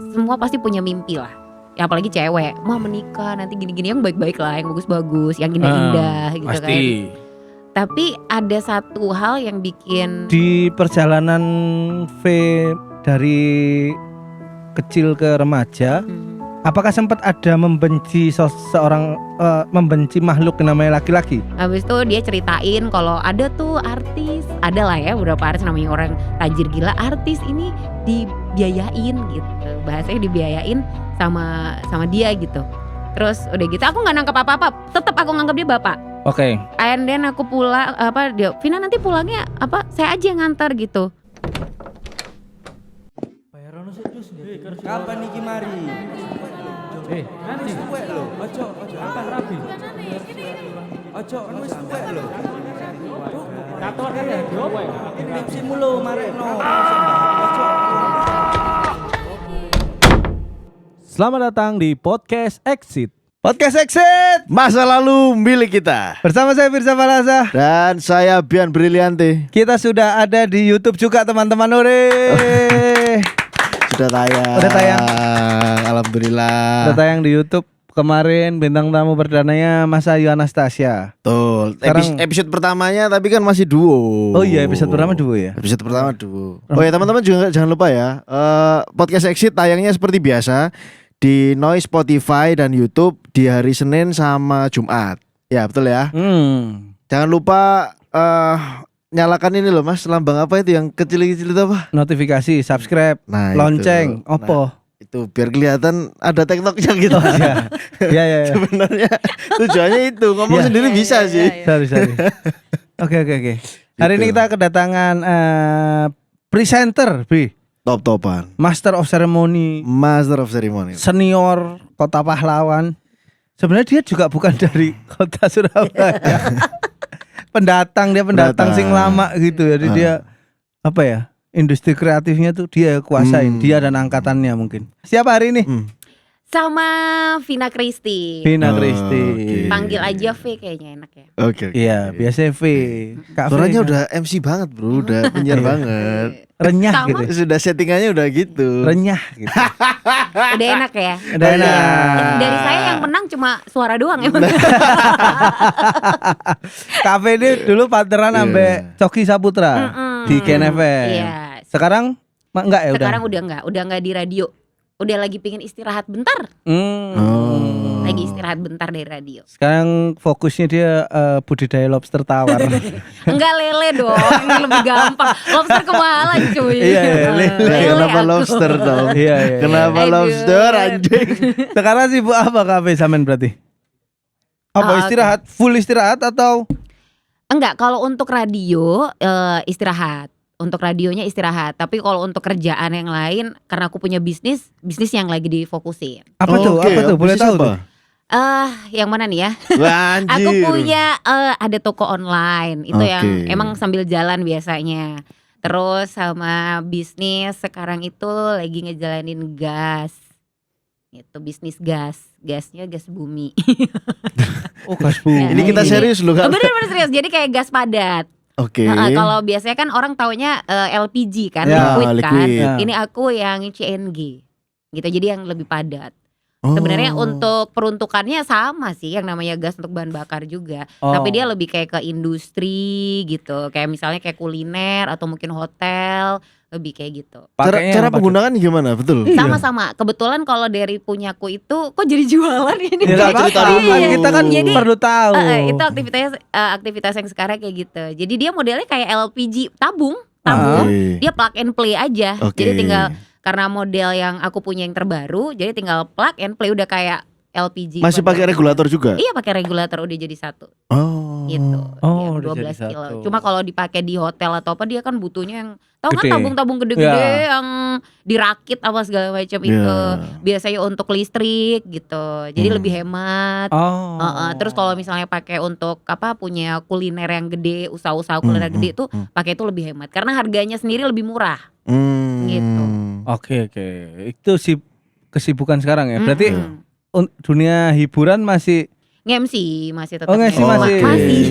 semua pasti punya mimpi lah. Ya apalagi cewek, mau menikah nanti gini-gini yang baik-baik lah, yang bagus-bagus, yang indah-indah gitu pasti. kan. Tapi ada satu hal yang bikin Di perjalanan V dari kecil ke remaja, apakah sempat ada membenci seseorang, membenci makhluk yang namanya laki-laki? habis itu dia ceritain kalau ada tuh artis, ada lah ya beberapa artis namanya orang tajir gila, artis ini dibiayain gitu, bahasanya dibiayain sama dia gitu. Terus udah gitu aku nggak nangkep apa-apa, tetap aku nganggap dia bapak. Oke. And then aku pulang dia Vina nanti pulangnya saya aja yang ngantar gitu. Kapan niki mari? Nanti Ojo apa rabi? Ojo wis tuwek lho. kator kan ya diowe. Tipsi mulu marekno. Ojo. Selamat datang di Podcast Exit. Podcast Exit, masa lalu milik kita. Bersama saya Firza Falaza. Dan saya Bian Brilianti. Kita sudah ada di YouTube juga teman-teman. Ore. Sudah tayang. Udah tayang. Alhamdulillah. Udah tayang di YouTube. Kemarin bintang tamu perdananya Mas Ayu Anastasia. Betul. Sekarang- Episode pertamanya tapi kan masih duo. Oh iya, episode pertama duo ya. Episode pertama duo. Oh ya teman-teman juga jangan lupa ya. Podcast Exit tayangnya seperti biasa di Noise, Spotify dan YouTube di hari Senin sama Jumat. Ya betul ya. Jangan lupa nyalakan ini loh Mas, lambang apa itu yang kecil-kecil itu apa? Notifikasi, subscribe, Nah, lonceng, itu. opo. Itu biar kelihatan ada TikToknya gitu. Iya. Sebenarnya tujuannya itu ngomong Iya. sendiri bisa Iya, sih. Sorry. Oke. Hari ini kita kedatangan presenter, Bi. Top-topan. Master of Ceremony, Master of Ceremony. senior Kota Pahlawan. Sebenarnya dia juga bukan dari Kota Surabaya. pendatang Pendatang. sing lama gitu. Jadi dia apa ya? Industri kreatifnya tuh dia kuasain, dia dan angkatannya mungkin. Siapa hari ini? Sama Vina Christy. Vina Oh, Christy. oke. Panggil aja V kayaknya enak ya. Oke. Iya, biasa V. Kak V Suaranya kan udah MC banget bro, udah penyiar banget. renyah Sama. gitu. Sudah settingannya udah gitu. Renyah gitu. Udah enak ya. Udah enak. Dari saya yang menang cuma suara doang ya. Kafe ini dulu partneran Iya. sampai Coki Saputra di KNFM. Iya. Sekarang enggak ya Sekarang udah enggak di radio. Udah lagi pingin istirahat bentar. Oh. Lagi istirahat bentar dari radio. Sekarang fokusnya dia budidaya lobster tawar. Enggak lele dong, ini lebih gampang. Lobster kemahalan cuy. Iya, lele. Kenapa aku. lobster dong? Iya. Kenapa Aduh. lobster anjing? Sekarang sibuk apa Kafe Samen berarti? Apa istirahat? Full istirahat atau? Enggak, kalau untuk radio istirahat. Untuk radionya istirahat. Tapi kalau untuk kerjaan yang lain, karena aku punya bisnis yang lagi difokusin. Apa tuh? Oke, Apa tuh? Boleh bisnis tahu apa? tuh? Yang mana nih ya? Wah, anjir. Aku punya ada toko online. Itu yang Oke. emang sambil jalan biasanya. Terus sama bisnis sekarang itu lagi ngejalanin gas. Itu bisnis gas. Gasnya gas bumi. Oh, gas bumi. Ini kita serius loh kan? Bener-bener serius. Jadi kayak gas padat. Oke. Kalau biasanya kan orang taunya LPG kan, Ya, liquid kan. liquid. Ya. Ini aku yang CNG. Gitu. Jadi yang lebih padat. Oh. Sebenarnya untuk peruntukannya sama sih, yang namanya gas untuk bahan bakar juga. Oh. Tapi dia lebih kayak ke industri gitu. Kayak misalnya kayak kuliner atau mungkin hotel, lebih kayak gitu. Pakainya Cara apa tuh? penggunaan gimana? Betul. Iya. Sama-sama. Kebetulan kalau dari punyaku itu kok jadi jualan ini. Ya, nggak Cerita apa-apa. dulu. Kita kan Jadi, perlu tahu. Itu aktivitas yang sekarang kayak gitu. Jadi dia modelnya kayak LPG tabung. Oke. Dia plug and play aja. Oke. Jadi tinggal karena model yang aku punya yang terbaru, jadi tinggal plug and play udah kayak LPG. Masih pakai regulator juga? Iya, pakai regulator udah jadi satu. Oh. Gitu. Oh, Yang udah 12 jadi kilo. satu. Cuma kalau dipakai di hotel atau apa dia kan butuhnya yang tahu kan Gede. tabung-tabung gede-gede Ya. yang dirakit apa segala macam Ya. itu. Biasanya untuk listrik gitu. Jadi Hmm. lebih hemat. Oh. Terus kalau misalnya pakai untuk apa punya kuliner yang gede, usaha-usaha kuliner gede itu pakai itu lebih hemat karena harganya sendiri lebih murah. Gitu. Oke. Itu sih kesibukan sekarang ya. Berarti Mm-mm. dunia hiburan masih nge-MC masih tetap Oh, nge-MC masih. Masih.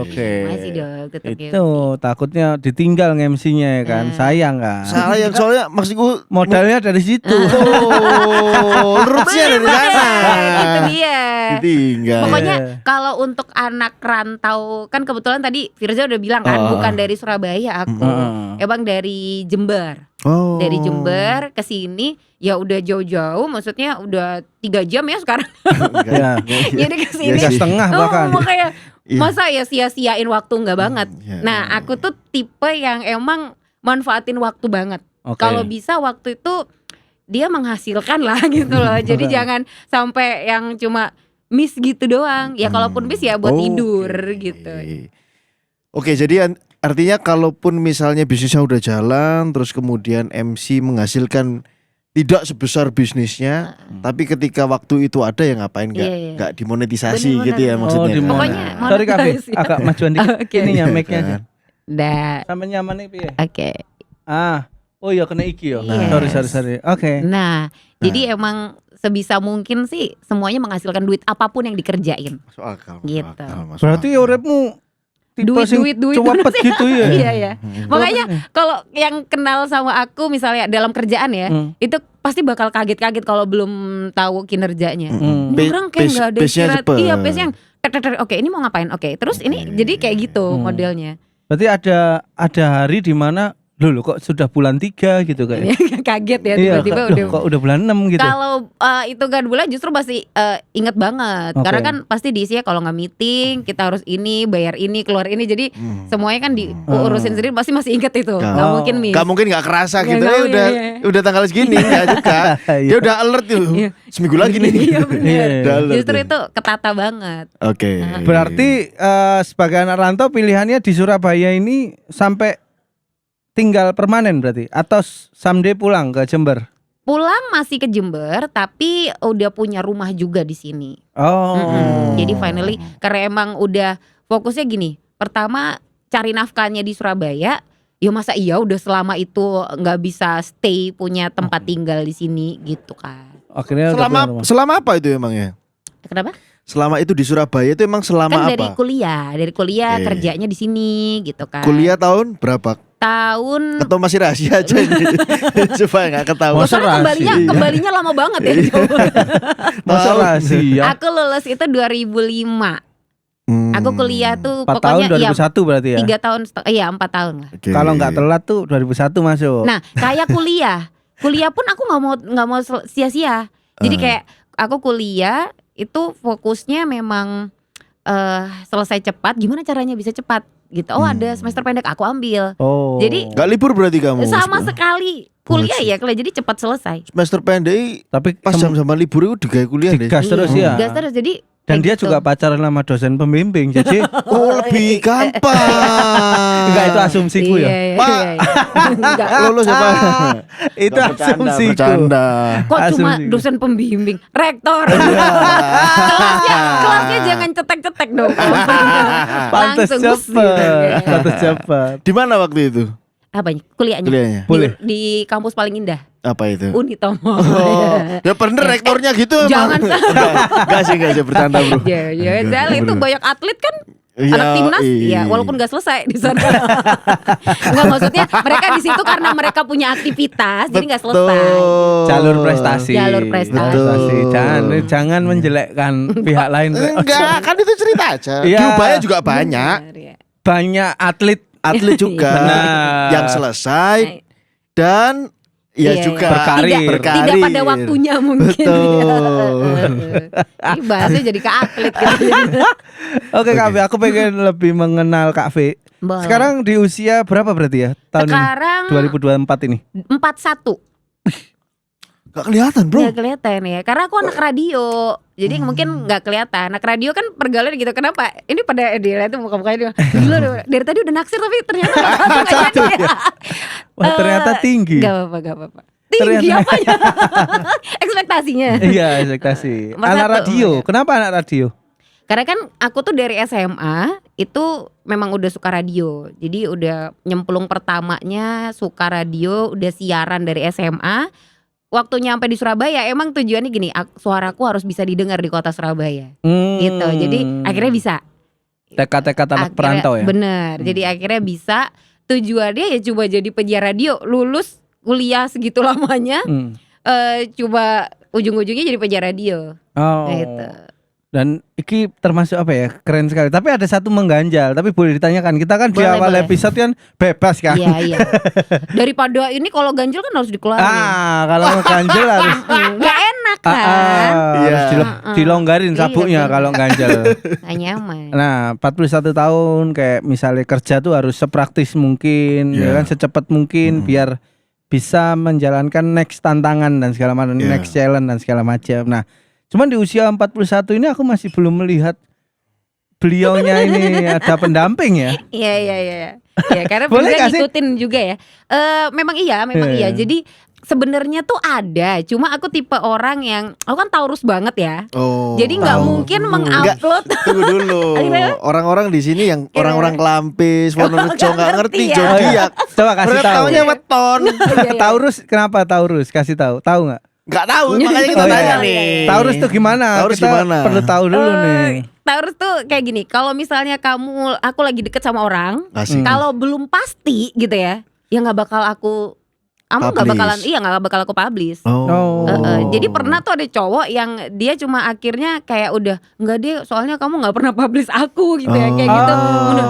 Oke. Masih dong tetap nge-MC. Itu takutnya ditinggal nge-MC-nya ya kan. Sayang kan. Sayang soalnya maksudku Modalnya dari situ. Oh, rootsnya dari sana. Itu dia. Ditinggal. Pokoknya kalau untuk anak rantau kan kebetulan tadi Firza udah bilang kan bukan dari Surabaya aku, emang dari Jember. Oh. Dari Jember ke sini ya udah jauh-jauh, maksudnya udah 3 jam ya sekarang. Ya. Jadi ke sini 3 setengah bahkan. makanya Iya. masa ya sia-siain waktu nggak banget. Iya. Nah, aku tuh tipe yang emang manfaatin waktu banget. Oke. Kalau bisa waktu itu dia menghasilkan lah gitu loh. Jadi jangan sampai yang cuma miss gitu doang. Ya kalaupun miss ya buat tidur gitu. Oke, jadi artinya kalaupun misalnya bisnisnya udah jalan, terus kemudian MC menghasilkan tidak sebesar bisnisnya, tapi ketika waktu itu ada ya ngapain nggak dimonetisasi Bener-bener. gitu ya maksudnya. di kan? mana? Pokoknya Sorry Kak, monetisasi. agak majuan dikit. Oke. Ini ya mic-nya Kan? aja. Dah. Sampai nyaman nih piye? Oke. Oh iya kena iki yo. Yes. Sorry. Oke. Nah, jadi emang sebisa mungkin sih semuanya menghasilkan duit apapun yang dikerjain. Masuk akal, masuk Gitu. akal, masuk Berarti akal. uripmu tipe sing Duit. cuapet gitu ya. Iya ya. Makanya kalau yang kenal sama aku misalnya dalam kerjaan ya, itu pasti bakal kaget-kaget kalau belum tahu kinerjanya. Ini orang kayak nggak ada Pace-nya istirahat. cepet. Iya, pace yang tek. Oke, ini mau ngapain? Oke, terus ini jadi kayak gitu modelnya. Berarti ada hari di mana loh kok sudah bulan 3 gitu kayak. Kaget ya Iya, tiba-tiba loh, kok udah bulan 6 gitu. Kalau itu kan bulan justru pasti inget banget. Oke. Karena kan pasti diisinya kalau nggak meeting kita harus ini, bayar ini, keluar ini. Jadi semuanya kan diurusin sendiri pasti masih inget itu. Nggak mungkin miss. Gak mungkin gak kerasa gitu. Nggak, Udah tanggal segini enggak juga. Dia udah alert tuh. Iya. Seminggu lagi nih. Iya bener. Iya. Udah alert Justru dia. itu ketata banget. Oke. Berarti sebagai anak rantau pilihannya di Surabaya ini sampai tinggal permanen berarti atau someday pulang ke Jember? Pulang masih ke Jember, tapi udah punya rumah juga di sini. Oh. Jadi finally karena emang udah fokusnya gini. Pertama cari nafkahnya di Surabaya. Ya masa iya udah selama itu nggak bisa stay punya tempat tinggal di sini gitu kan. Akhirnya udah punya rumah. Selama apa itu emangnya? Kenapa? Selama itu di Surabaya itu emang selama Kan apa? dari kuliah Oke. kerjanya di sini gitu kan. Kuliah tahun berapa? Tahun Atau masih rahasia aja ini? Supaya gak ketahuan. Masa karena kembalinya lama banget ya. Masa rahasia? Aku lulus itu 2005. Aku kuliah tuh 4 tahun pokoknya 2001 berarti ya? 3 tahun, iya 4 tahun lah. Oke. Kalau nggak telat tuh 2001 masuk. Nah kayak kuliah pun aku nggak mau sia-sia. Jadi kayak aku kuliah itu fokusnya memang selesai cepat. Gimana caranya bisa cepat gitu? Oh ada semester pendek aku ambil. Oh. Jadi Gak libur berarti kamu? sama sekali kuliah ya jadi cepat selesai. Semester pendek tapi pas jam-jam libur itu digawe kuliah deh. digas terus ya. Gas terus jadi Dan kayak dia gitu. juga pacaran sama dosen pembimbing. Jadi Oh lebih gampang. enggak itu asumsiku ya. Iya. Enggak. Lulus ya Pak? Itu Bercanda, asumsiku. bercanda. Kok cuma Asumsi. dosen pembimbing, rektor. Iya. kelasnya jangan cetek-cetek dong. Pantes Langsung gus gitu. cepet. Pantes cepet. Di mana waktu itu? Apanya? Kuliahnya. Kuliahnya. Boleh. Di kampus paling indah, Apa itu? Unitomo. Oh, ya bener rektornya gitu emang. Jangan. Enggak sih bercanda bro. Ya, Enggak, Zal itu bener. banyak atlet kan. Iya, Anak timnas, iya. ya walaupun gak selesai di sana. Enggak maksudnya mereka di situ karena mereka punya aktivitas, jadi gak selesai. Betul. Jalur prestasi. Jalur prestasi. Jangan menjelekkan pihak lain. Enggak, kan itu cerita aja. Iya. Di Ubaya juga banyak. Benar, ya. Banyak atlet Atlet juga Benar. yang selesai dan ya Iya, juga iya. Berkarir. Tidak pada waktunya mungkin. Betul. Ini bahasnya jadi ke atlet gitu. Oke Kak V, aku pengen lebih mengenal Kak V. Boleh. Sekarang di usia berapa berarti ya tahun Sekarang ini? 2024 ini. 41. Gak kelihatan bro. Gak kelihatan ya, karena aku anak radio. Jadi mungkin gak kelihatan. Anak radio kan pergaulan gitu. Kenapa? Ini pada dilihat tuh muka-mukanya dia. Gila dari tadi udah naksir tapi ternyata gak jadi. Wah ternyata tinggi. Gak apa-apa. Tinggi Ternyata. apanya? Ekspektasinya. Iya ekspektasi. Nomor Anak satu. radio. Kenapa anak radio? Karena kan aku tuh dari SMA itu memang udah suka radio. Jadi udah nyemplung pertamanya suka radio, udah siaran dari SMA. waktu nyampe di Surabaya emang tujuannya gini, suaraku harus bisa didengar di kota Surabaya. Gitu. Jadi akhirnya bisa. Tekad-tekad anak Akhirnya- perantau ya. Bener. Jadi akhirnya bisa. Tujuannya ya coba jadi penyiar radio, lulus kuliah segitu lamanya, coba ujung-ujungnya jadi penyiar radio. Oh. Gitu. Dan iki termasuk apa ya, keren sekali. Tapi ada satu mengganjal, tapi boleh ditanyakan. Kita kan di Boleh, awal boleh. episode kan bebas kan. Iya iya. Daripada ini kalau ganjil kan harus dikeluarin. Kalau ganjil harus Gak enak kan. Iya. harus dilonggarin Iya, sabuknya bener. kalau ganjil. Gak nyaman. Nah, 41 tahun kayak misalnya kerja tuh harus sepraktis mungkin, ya Iya. kan, secepat mungkin biar bisa menjalankan next tantangan dan segala macam, Iya. next challenge dan segala macam. Nah, cuman di usia 41 ini aku masih belum melihat beliaunya ini ada pendamping ya. Iya iya iya. Ya karena Boleh bisa gak sih? ngikutin juga ya. Memang iya. Iya. Jadi sebenarnya tuh ada, cuma aku tipe orang yang aku kan Taurus banget ya. Oh. Jadi nggak Tahu. mungkin mengupload. Tunggu dulu. Gimana? Orang-orang di sini yang Gimana? orang-orang Kelampis, Wonorejo Nggak nggak ngerti ngerti ya. zodiak. Coba kasih Mereka tahu. taunya weton. Iya, iya. Taurus, kenapa Taurus? Kasih tahu. Tahu nggak? Nggak tahu, makanya kita Oh, iya. tanya nih. Taurus tuh gimana? Taurus Kita gimana? perlu tahu dulu nih. Taurus tuh kayak gini. Kalau misalnya aku lagi deket sama orang, Asik. kalau belum pasti gitu ya nggak bakal aku. Kamu nggak Publish. bakalan, nggak bakal aku publish. Oh. Jadi pernah tuh ada cowok yang dia cuma akhirnya kayak udah nggak deh, soalnya kamu nggak pernah publish aku gitu ya, kayak gitu. Udah,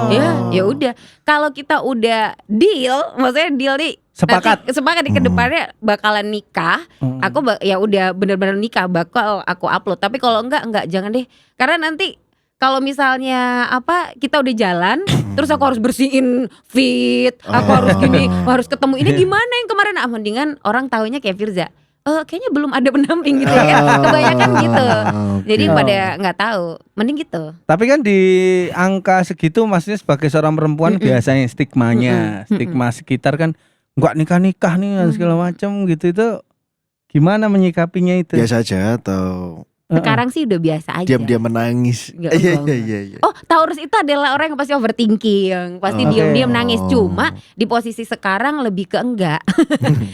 ya udah. Kalau kita udah deal, maksudnya deal nih. Sepakat. Sepakat di kedepannya bakalan nikah. Aku ya udah bener-bener nikah bakal aku upload. Tapi kalau enggak jangan deh. Karena nanti kalau misalnya kita udah jalan, terus aku harus bersihin feed, aku harus gini, harus ketemu ini gimana yang kemarin, mendingan orang taunya kayak Firza. Kayaknya belum ada pendamping gitu ya. Kebanyakan gitu. Jadi Oh. pada nggak tahu, mending gitu. Tapi kan di angka segitu maksudnya sebagai seorang perempuan biasanya stigmanya, stigma sekitar kan nggak nikah-nikah nih dan segala macam gitu, itu gimana menyikapinya itu? Biasa aja atau Sekarang sih udah biasa aja. diam-diam menangis. Nggak, Iya enggak, iya iya. Oh, Taurus itu adalah orang yang pasti overthinking, pasti Oh. diam-diam Oke. nangis. Oh. Cuma di posisi sekarang lebih ke enggak,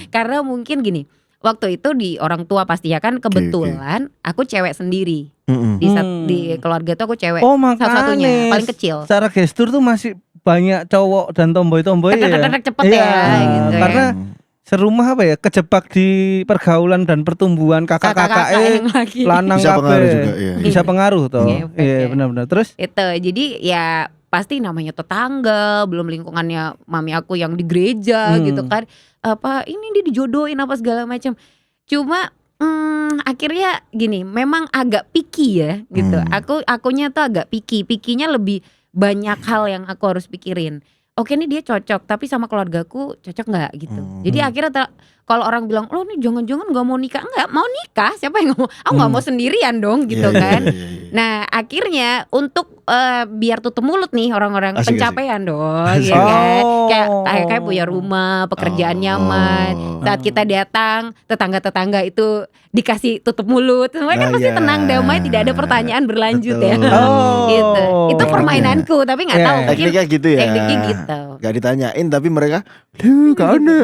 karena mungkin gini, waktu itu di orang tua pasti ya kan, kebetulan aku cewek sendiri Mm-mm. di keluarga tuh aku cewek Oh, makanya satu-satunya, paling kecil. secara gestur tuh masih banyak cowok dan tomboy-tomboy ya. Tek-tek-tek cepet Iya, ya, gitu ya. karena serumah kejebak di pergaulan dan pertumbuhan kakak-kakak yang lagi lanang Bisa pengaruh kabeh. juga, iya. Bisa pengaruh toh. Ngefek Iya, ya. benar-benar. Terus itu. Jadi ya pasti namanya tetangga, belum lingkungannya mami aku yang di gereja gitu kan. Ini dia dijodohin apa segala macam. Cuma akhirnya gini, memang agak picky ya gitu. Akunya tuh agak picky. Pikinya lebih banyak hal yang aku harus pikirin. Oke, nih dia cocok, tapi sama keluargaku cocok nggak gitu. Jadi akhirnya kalau orang bilang, lo nih jangan-jangan nggak mau nikah, nggak mau nikah. Siapa yang nggak mau? Aku nggak mau sendirian dong gitu Iya, iya, kan. iya, iya. Nah akhirnya untuk biar tutup mulut nih orang-orang Asik, pencapaian dong, Asik. ya kan? Oh. Kayak punya rumah, pekerjaan nyaman. Saat kita datang, tetangga-tetangga itu dikasih tutup mulut, semua kan Nah, pasti iya. tenang, damai, tidak ada pertanyaan berlanjut ya. Betul. Oh. Gitu. Itu Oke. permainanku, tapi nggak Iya. tahu mungkin Tekniknya gitu ya. tekniknya gitu. Gak ditanyain tapi mereka, duh karena.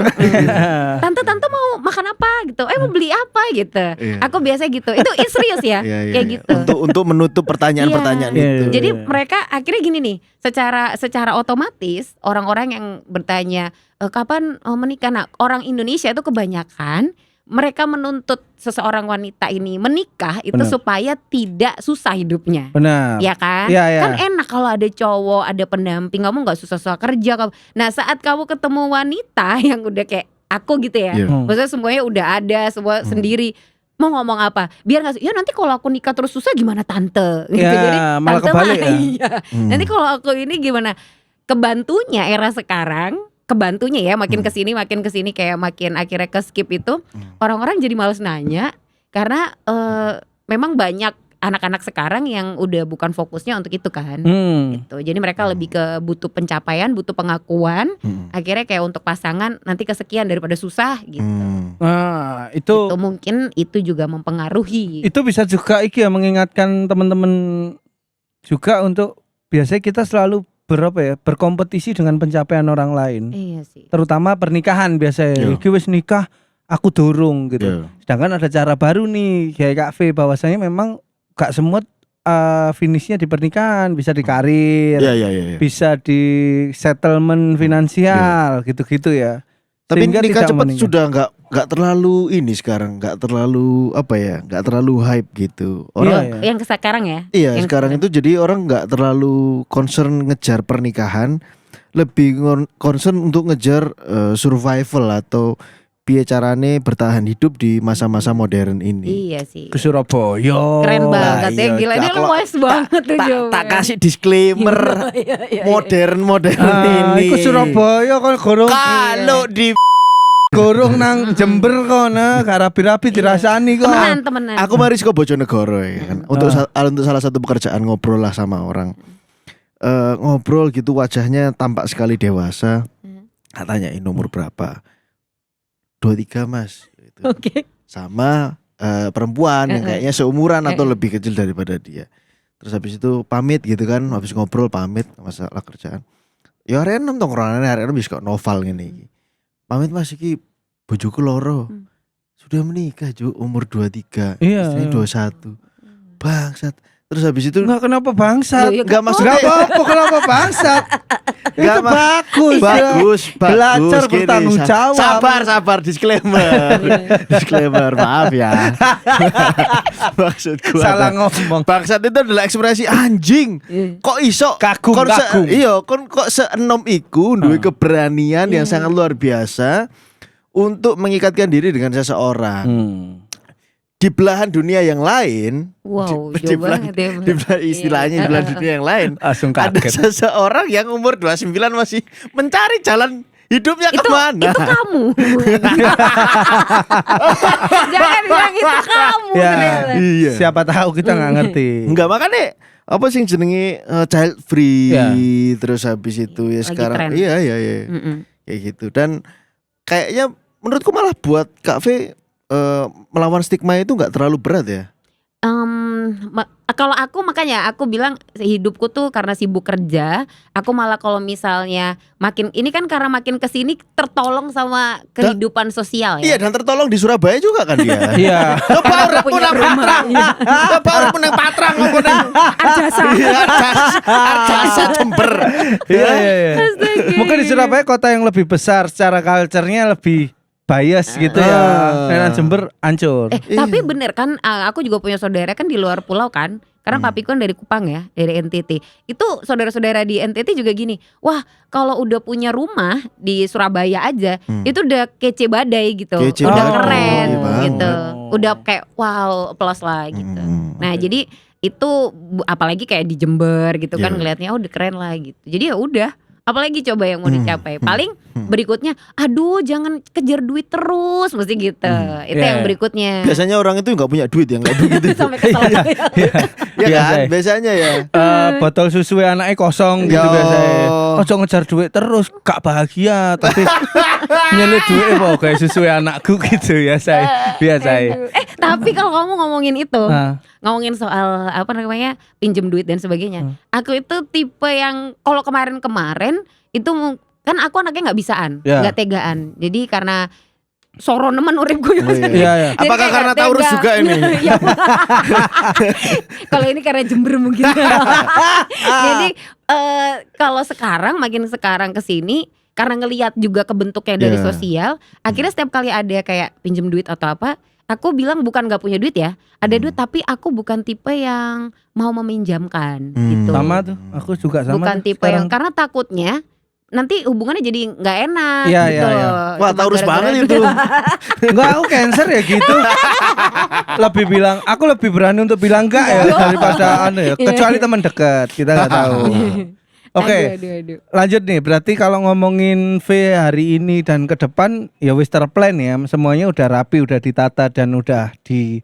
Tante mau makan apa gitu, mau beli apa gitu. Iya. Aku biasa gitu. Itu serius ya, Iya, iya, kayak iya. gitu. Untuk menutup pertanyaan-pertanyaan Iya. itu. Jadi mereka akhirnya gini nih, secara otomatis orang-orang yang bertanya kapan menikah. Nah, orang Indonesia itu kebanyakan mereka menuntut seseorang wanita ini menikah itu Benar. supaya tidak susah hidupnya. benar. Ya kan? Iya, iya. Kan enak kalau ada cowok, ada pendamping, kamu nggak susah-susah kerja. Nah, saat kamu ketemu wanita yang udah kayak aku gitu ya, Iya. maksudnya semuanya udah ada, semua sendiri. Mau ngomong apa? Biar nggak, ya nanti kalau aku nikah terus susah gimana tante? Gitu. Ya, Jadi malah tante kebalik ya. iya. Nanti kalau aku ini gimana? Kebantunya era sekarang, kebantunya ya makin kesini kayak makin akhirnya ke skip itu, orang-orang jadi males nanya karena memang banyak anak-anak sekarang yang udah bukan fokusnya untuk itu kan. Gitu. Jadi mereka lebih ke butuh pencapaian, butuh pengakuan. Akhirnya kayak untuk pasangan nanti kesekian daripada susah gitu. Nah, Itu mungkin itu juga mempengaruhi. itu bisa juga mengingatkan teman-teman juga untuk biasanya kita selalu berkompetisi dengan pencapaian orang lain. Iya sih. Terutama pernikahan biasanya. Iya. Iki wis nikah, aku durung gitu. Iya. Sedangkan ada cara baru nih kayak Kak V bahwasanya memang gak semua finishnya di pernikahan, bisa di karir, Iya. bisa di settlement finansial gitu-gitu ya. Tapi Sehingga nikah tidak cepat meninggal. sudah nggak terlalu ini sekarang, nggak terlalu nggak terlalu hype gitu. Orang Iya. Yang sekarang ya? iya Yang sekarang itu jadi orang nggak terlalu concern ngejar pernikahan, lebih concern untuk ngejar survival atau piye carane bertahan hidup di masa-masa modern ini. Iya sih. Ke Surabaya. Keren banget ya, iya, gila. Ini kalau luas banget tuh Tak jawabannya. kasih disclaimer modern ini. Iku Surabaya kan gorong Kalau di gorong nang Jember kono, gak rapi-rapi dirasani kok. Temenan. aku mari ke Bojonegoro ya kan. Untuk salah satu pekerjaan ngobrol lah sama orang. Ngobrol gitu wajahnya tampak sekali dewasa. Tanyain nomor berapa? 23 mas gitu. Oke. Sama perempuan yang kayaknya seumuran atau lebih kecil daripada dia. Terus habis itu pamit gitu kan. Habis ngobrol pamit masalah kerjaan. Ya hari enem tongkrongannya hari enem bisa kok novel gini. Pamit mas iki bojoku loro. Sudah menikah Ju umur 23. Iya. Istrinya 21. Bangsat. Terus habis itu Enggak kenapa bangsat? Loh, ya Enggak gak maksudnya Enggak apa-apa kenapa bangsat? Enggak, Itu Mas. bagus. bagus, Belajar gini. bertanggung jawab. Sabar disclaimer maaf ya. Maksudku Salah ngomong. bangsat itu adalah ekspresi anjing. Kok iso Kagum. iya kok seenom iku duwe keberanian yang sangat luar biasa untuk mengikatkan diri dengan seseorang. Di belahan dunia yang lain, Wow, di jauh belahan, banget ya. di belahan istilahnya di belahan dunia yang lain, Langsung ada kaget. seseorang yang umur 29 masih mencari jalan hidupnya kemana. Itu kamu. Jangan bilang itu kamu. Ya, ternyata. Iya. siapa tahu kita nggak ngerti. Enggak makanya apa sih jenenge child free Ya. terus habis itu ya Lagi sekarang tren. iya Mm-mm. kayak gitu dan kayaknya menurutku malah buat Kak V melawan stigma itu nggak terlalu berat ya. Kalau aku makanya aku bilang hidupku tuh karena sibuk kerja, aku malah kalau misalnya makin ini kan karena makin kesini tertolong sama kehidupan sosial Iya ya. dan tertolong di Surabaya juga kan dia. Iya. Coba Karena orang punya punang rumah, patrang, iya. coba orang punang patrang ngomong Arjasa. Arjasa Jember. Iya. Astaga. Mungkin di Surabaya kota yang lebih besar secara culture-nya lebih bias gitu ya. Nah, Jember hancur. Tapi bener kan, aku juga punya saudara kan di luar pulau kan. Karena papiku kan dari Kupang ya, dari NTT. Itu saudara-saudara di NTT juga gini. Wah, kalau udah punya rumah di Surabaya aja, itu udah kece badai gitu. Kece udah badai, keren banget. gitu. Udah kayak wow, plus lah gitu. Nah, jadi itu apalagi kayak di Jember gitu kan Iya. ngelihatnya udah keren lah gitu. Jadi ya udah, apalagi coba yang mau dicapai. Paling berikutnya, aduh jangan kejar duit terus, mesti gitu. Itu Iya, yang iya. berikutnya. Biasanya orang itu nggak punya duit yang kayak begitu. Sampai kesel. Ya Biasa kan ya. biasanya ya. Botol susu anaknya kosong gitu Yo. biasanya. Ojo ngejar duit terus, gak bahagia tapi nyelip duit kok kayak susu anakku gitu ya saya. Biasa ya. Aduh. Tapi kalau kamu ngomongin itu, Ah. ngomongin soal apa namanya pinjem duit dan sebagainya, aku itu tipe yang kalau kemarin itu kan aku anaknya nggak bisaan, Ya. nggak tegaan. Jadi karena soro nemen uripku ya. Oh, iya. Iya, iya. Jadi Apakah kayak karena nggak Taurus tega. juga ini? Iya. Kalau ini karena Jember mungkin. Jadi kalau sekarang makin sekarang kesini karena ngelihat juga kebentuknya dari Iya. sosial, akhirnya setiap kali ada kayak pinjem duit atau apa, aku bilang bukan nggak punya duit ya, ada duit tapi aku bukan tipe yang mau meminjamkan gitu. Sama tuh, aku juga sama. Bukan tuh tipe sekarang. yang karena takutnya nanti hubungannya jadi nggak enak Iya, gitu. iya, iya. Wah, Cuma Taurus gara-gara banget duit. itu. Enggak, aku cancer ya gitu. Lebih bilang, aku lebih berani untuk bilang enggak ya daripada anu ya. Kecuali teman dekat, kita nggak tahu. Oke, Aduh. lanjut nih. Berarti kalau ngomongin V hari ini dan ke depan ya wis terplan ya. Semuanya udah rapi, udah ditata dan udah di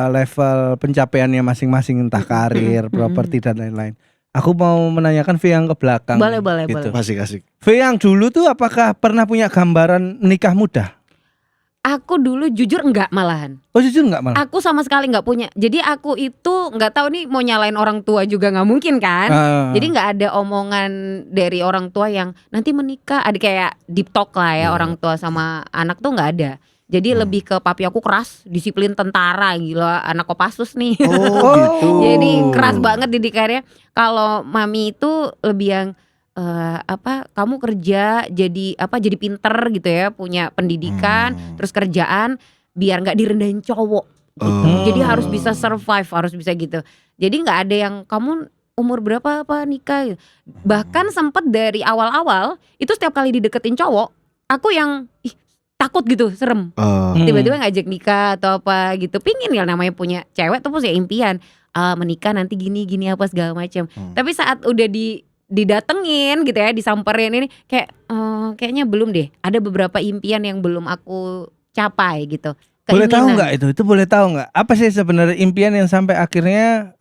level pencapaiannya masing-masing entah karir, properti dan lain-lain. Aku mau menanyakan V yang ke belakang. Boleh, boleh. Asik-asik. V yang dulu tuh apakah pernah punya gambaran nikah muda? Aku dulu jujur enggak malahan. Oh jujur nggak malah? Aku sama sekali nggak punya. Jadi aku itu nggak tahu nih mau nyalain orang tua juga nggak mungkin kan. Jadi nggak ada omongan dari orang tua yang nanti menikah. Ada kayak deep talk lah ya orang tua sama anak tuh nggak ada. Jadi lebih ke papi aku keras, disiplin tentara gila, anak Kopassus nih. Oh gitu. Jadi keras banget didikannya. Kalau mami itu lebih yang kamu kerja jadi pinter gitu ya, punya pendidikan, terus kerjaan biar nggak direndahin cowok gitu. Jadi harus bisa survive, harus bisa gitu. Jadi nggak ada yang kamu umur berapa apa nikah gitu. Bahkan sempet dari awal-awal itu setiap kali dideketin cowok, aku yang takut gitu, serem. Tiba-tiba ngajak nikah atau apa gitu. Pingin ya namanya punya cewek tuh punya impian menikah nanti gini apa segala macam. Tapi saat udah didatengin gitu ya, disamperin ini kayak kayaknya belum deh. Ada beberapa impian yang belum aku capai gitu. Boleh tahu Keinginan. nggak itu boleh tahu nggak? Apa sih sebenarnya impian yang sampai akhirnya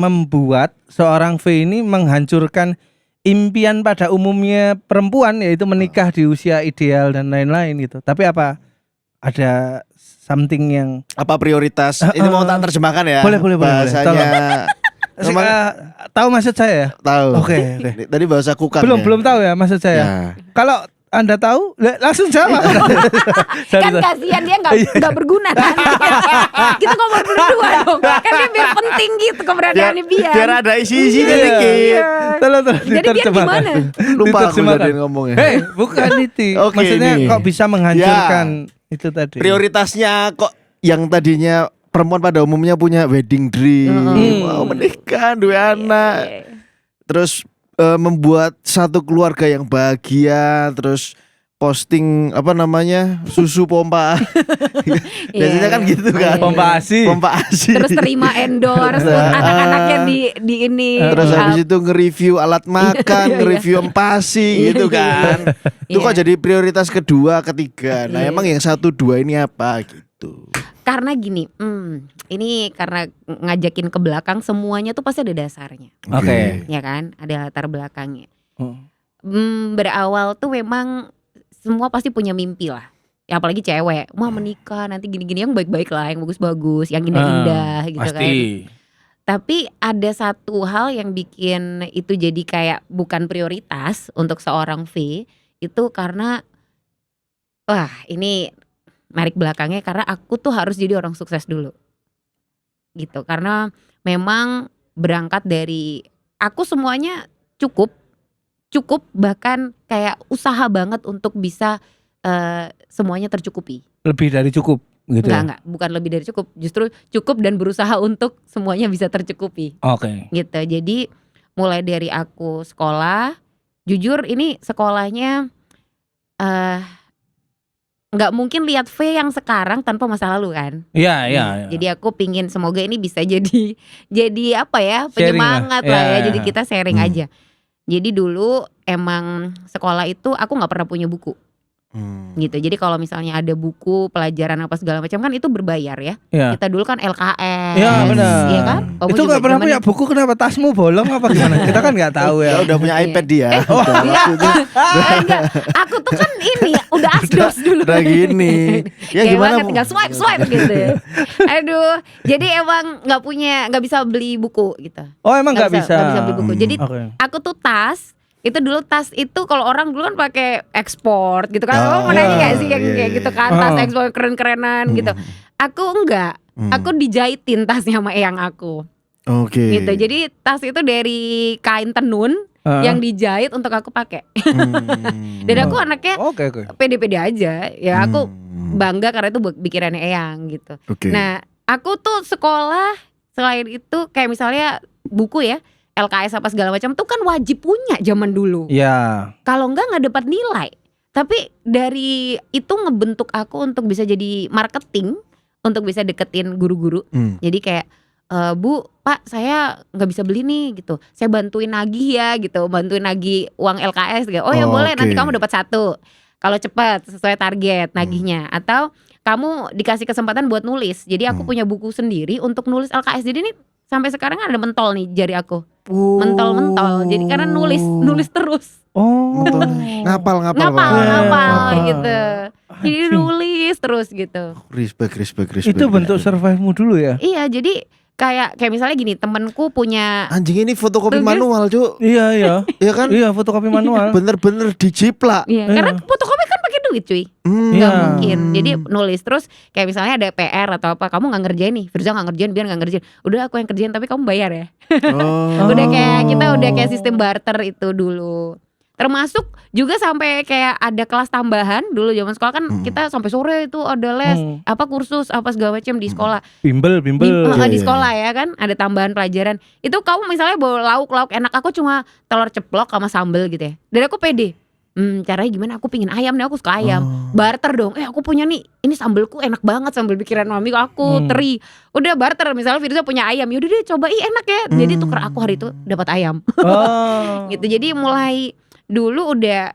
membuat seorang V ini menghancurkan impian pada umumnya perempuan, yaitu menikah di usia ideal dan lain-lain gitu. Tapi apa ada something yang Apa prioritas? Ini mau tak terjemahkan ya. Boleh. Bahasanya tahu maksud saya ya? tahu. Oke. Tadi bahasa kukan. Belum tahu ya maksud saya. Ya. Kalau Anda tahu langsung jawab. Kan kasihan dia nggak berguna kan. Kita ngomong berdua dong. Kan dia biar penting gitu keberadaannya Bian. Biar ada isi-isinya Iya. dikit. Tolong Jadi Bian diterjemahkan. gimana? Lupa aku Diterjemahkan. tadi ngomongnya. Bukan itu. Oke, Maksudnya ini. kok bisa menghancurkan itu tadi. Prioritasnya kok yang tadinya perempuan pada umumnya punya wedding dream, mau menikah, dua anak, terus membuat satu keluarga yang bahagia, terus posting susu pompa. Biasanya kan gitu kan. Pompa ASI. Pompa ASI. Terus terima endorse anak-anaknya di ini. Terus habis itu nge-review alat makan, nge-review empasi gitu kan. Itu kok jadi prioritas kedua, ketiga. Nah, emang yang 1, 2 ini apa gitu. Karena gini, ini karena ngajakin ke belakang semuanya tuh pasti ada dasarnya. Oke. Ya kan? Ada latar belakangnya. Berawal tuh memang semua pasti punya mimpi lah. Ya apalagi cewek, mau menikah nanti gini-gini yang baik-baik lah, yang bagus-bagus, yang indah-indah gitu kan. Tapi ada satu hal yang bikin itu jadi kayak bukan prioritas untuk seorang V, itu karena ini narik belakangnya karena aku tuh harus jadi orang sukses dulu. Gitu. Karena memang berangkat dari aku semuanya cukup bahkan kayak usaha banget untuk bisa semuanya tercukupi. Lebih dari cukup gitu. Enggak, bukan lebih dari cukup, justru cukup dan berusaha untuk semuanya bisa tercukupi. Oke. Gitu. Jadi mulai dari aku sekolah, jujur ini sekolahnya nggak mungkin lihat V yang sekarang tanpa masa lalu kan. Iya. Jadi aku pingin semoga ini bisa jadi apa ya, Sharing penyemangat lah. lah Ya. ya. Jadi kita sharing aja. Jadi dulu emang sekolah itu aku nggak pernah punya buku. Gitu. Jadi kalau misalnya ada buku pelajaran apa segala macam kan itu berbayar ya. Iya. Kita dulu kan LKS. Iya benar. Iya kan? Kamu Itu juga nggak pernah zaman- punya buku, kenapa tasmu bolong apa gimana? Kita kan nggak tahu Ya ya. udah punya iPad dia. Iya. Enggak. Aku tuh kan ini udah asdos dulu. Udah gini. Ya Kayak gimana? banget, tinggal swipe gitu. Aduh, jadi emang nggak bisa beli buku gitu. Oh emang nggak bisa. Nggak bisa beli buku. Jadi Oke. aku tuh tas itu dulu tas itu kalau orang dulu kan pakai ekspor gitu kan. Oh, Kamu mau nanya nggak sih yang iya, kayak iya. gitu kan, tas Oh. ekspor keren-kerenan gitu. Aku enggak. Aku dijahitin tasnya sama eyang aku. Oke. Gitu. Jadi tas itu dari kain tenun yang dijahit untuk aku pakai. Dan aku anaknya Oke. pede-pede aja. Ya aku bangga karena itu pikirannya eyang gitu. Oke. Nah, aku tuh sekolah selain itu kayak misalnya buku ya, LKS apa segala macam tuh kan wajib punya zaman dulu. Iya. Kalau nggak dapat nilai. Tapi dari itu ngebentuk aku untuk bisa jadi marketing, untuk bisa deketin guru-guru. Jadi kayak Bu, Pak, saya nggak bisa beli nih gitu. Saya bantuin nagih ya gitu, bantuin nagih uang LKS gitu. Oh ya boleh, Oke. nanti kamu dapat 1. Kalau cepat sesuai target nagihnya. Atau kamu dikasih kesempatan buat nulis. Jadi aku punya buku sendiri untuk nulis LKS. Jadi ini sampai sekarang ada mentol nih jari aku. Oh. Mentol-mentol. Jadi karena nulis terus. Oh. Ngapal Ngapal gitu. Jadi nulis terus gitu. Respect. Itu bentuk survive-mu dulu ya? Iya, jadi kayak misalnya gini, temenku punya Anjing ini fotokopi Tugas. manual, Cuk. Iya. Iya kan? Iya, fotokopi manual. Bener-bener dijiplak. Iya, karena fotokopi kan pakai duit, cuy. Hmm. Nggak Iya. mungkin. Jadi nulis terus kayak misalnya ada PR atau apa, kamu nggak ngerjain nih, Firza nggak ngerjain, biar nggak ngerjain. Udah aku yang kerjain tapi kamu bayar ya. Oh. Udah kayak sistem barter itu dulu. Termasuk juga sampai kayak ada kelas tambahan dulu zaman sekolah kan kita sampai sore itu ada les, apa kursus, apa segala macam di sekolah. Bimbel. Di Iya. sekolah ya kan ada tambahan pelajaran. Itu kamu misalnya bawa lauk enak, aku cuma telur ceplok sama sambel gitu ya. Dan aku pede. Caranya gimana? Aku pingin ayam nih, aku suka ayam. Barter dong. Aku punya nih, ini sambelku enak banget, sambel bikinan mami aku teri. Udah barter, misalnya Firza punya ayam, yaudah deh coba, enak ya. Jadi tuker aku hari itu dapat ayam. Oh. Gitu. Jadi mulai dulu udah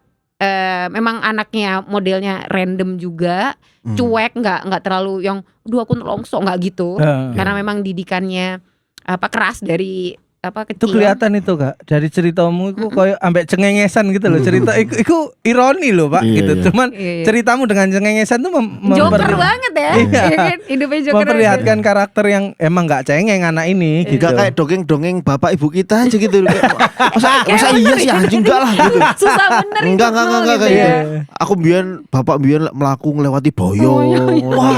memang anaknya modelnya random juga, cuek, nggak terlalu yang aku nelongso, nggak gitu. Karena memang didikannya keras dari Itu kecil. kelihatan itu Kak dari ceritamu itu kayak ambek cengengesan gitu loh cerita iku ironi loh Pak Iya, gitu iya. cuman Iya. ceritamu dengan cengengesan tuh Joker banget ya, Iya. ya kan? Hidupnya Joker memperlihatkan karakter yang emang nggak cengeng anak ini gitu. Enggak kayak dongeng-dongeng bapak ibu kita aja gitu. Masa iya sih anjing enggak lah gitu. susah bener Enggak hidup lo kayak gitu gitu. ya. Aku bapak biyen melaku ngelewati boyo. Wah.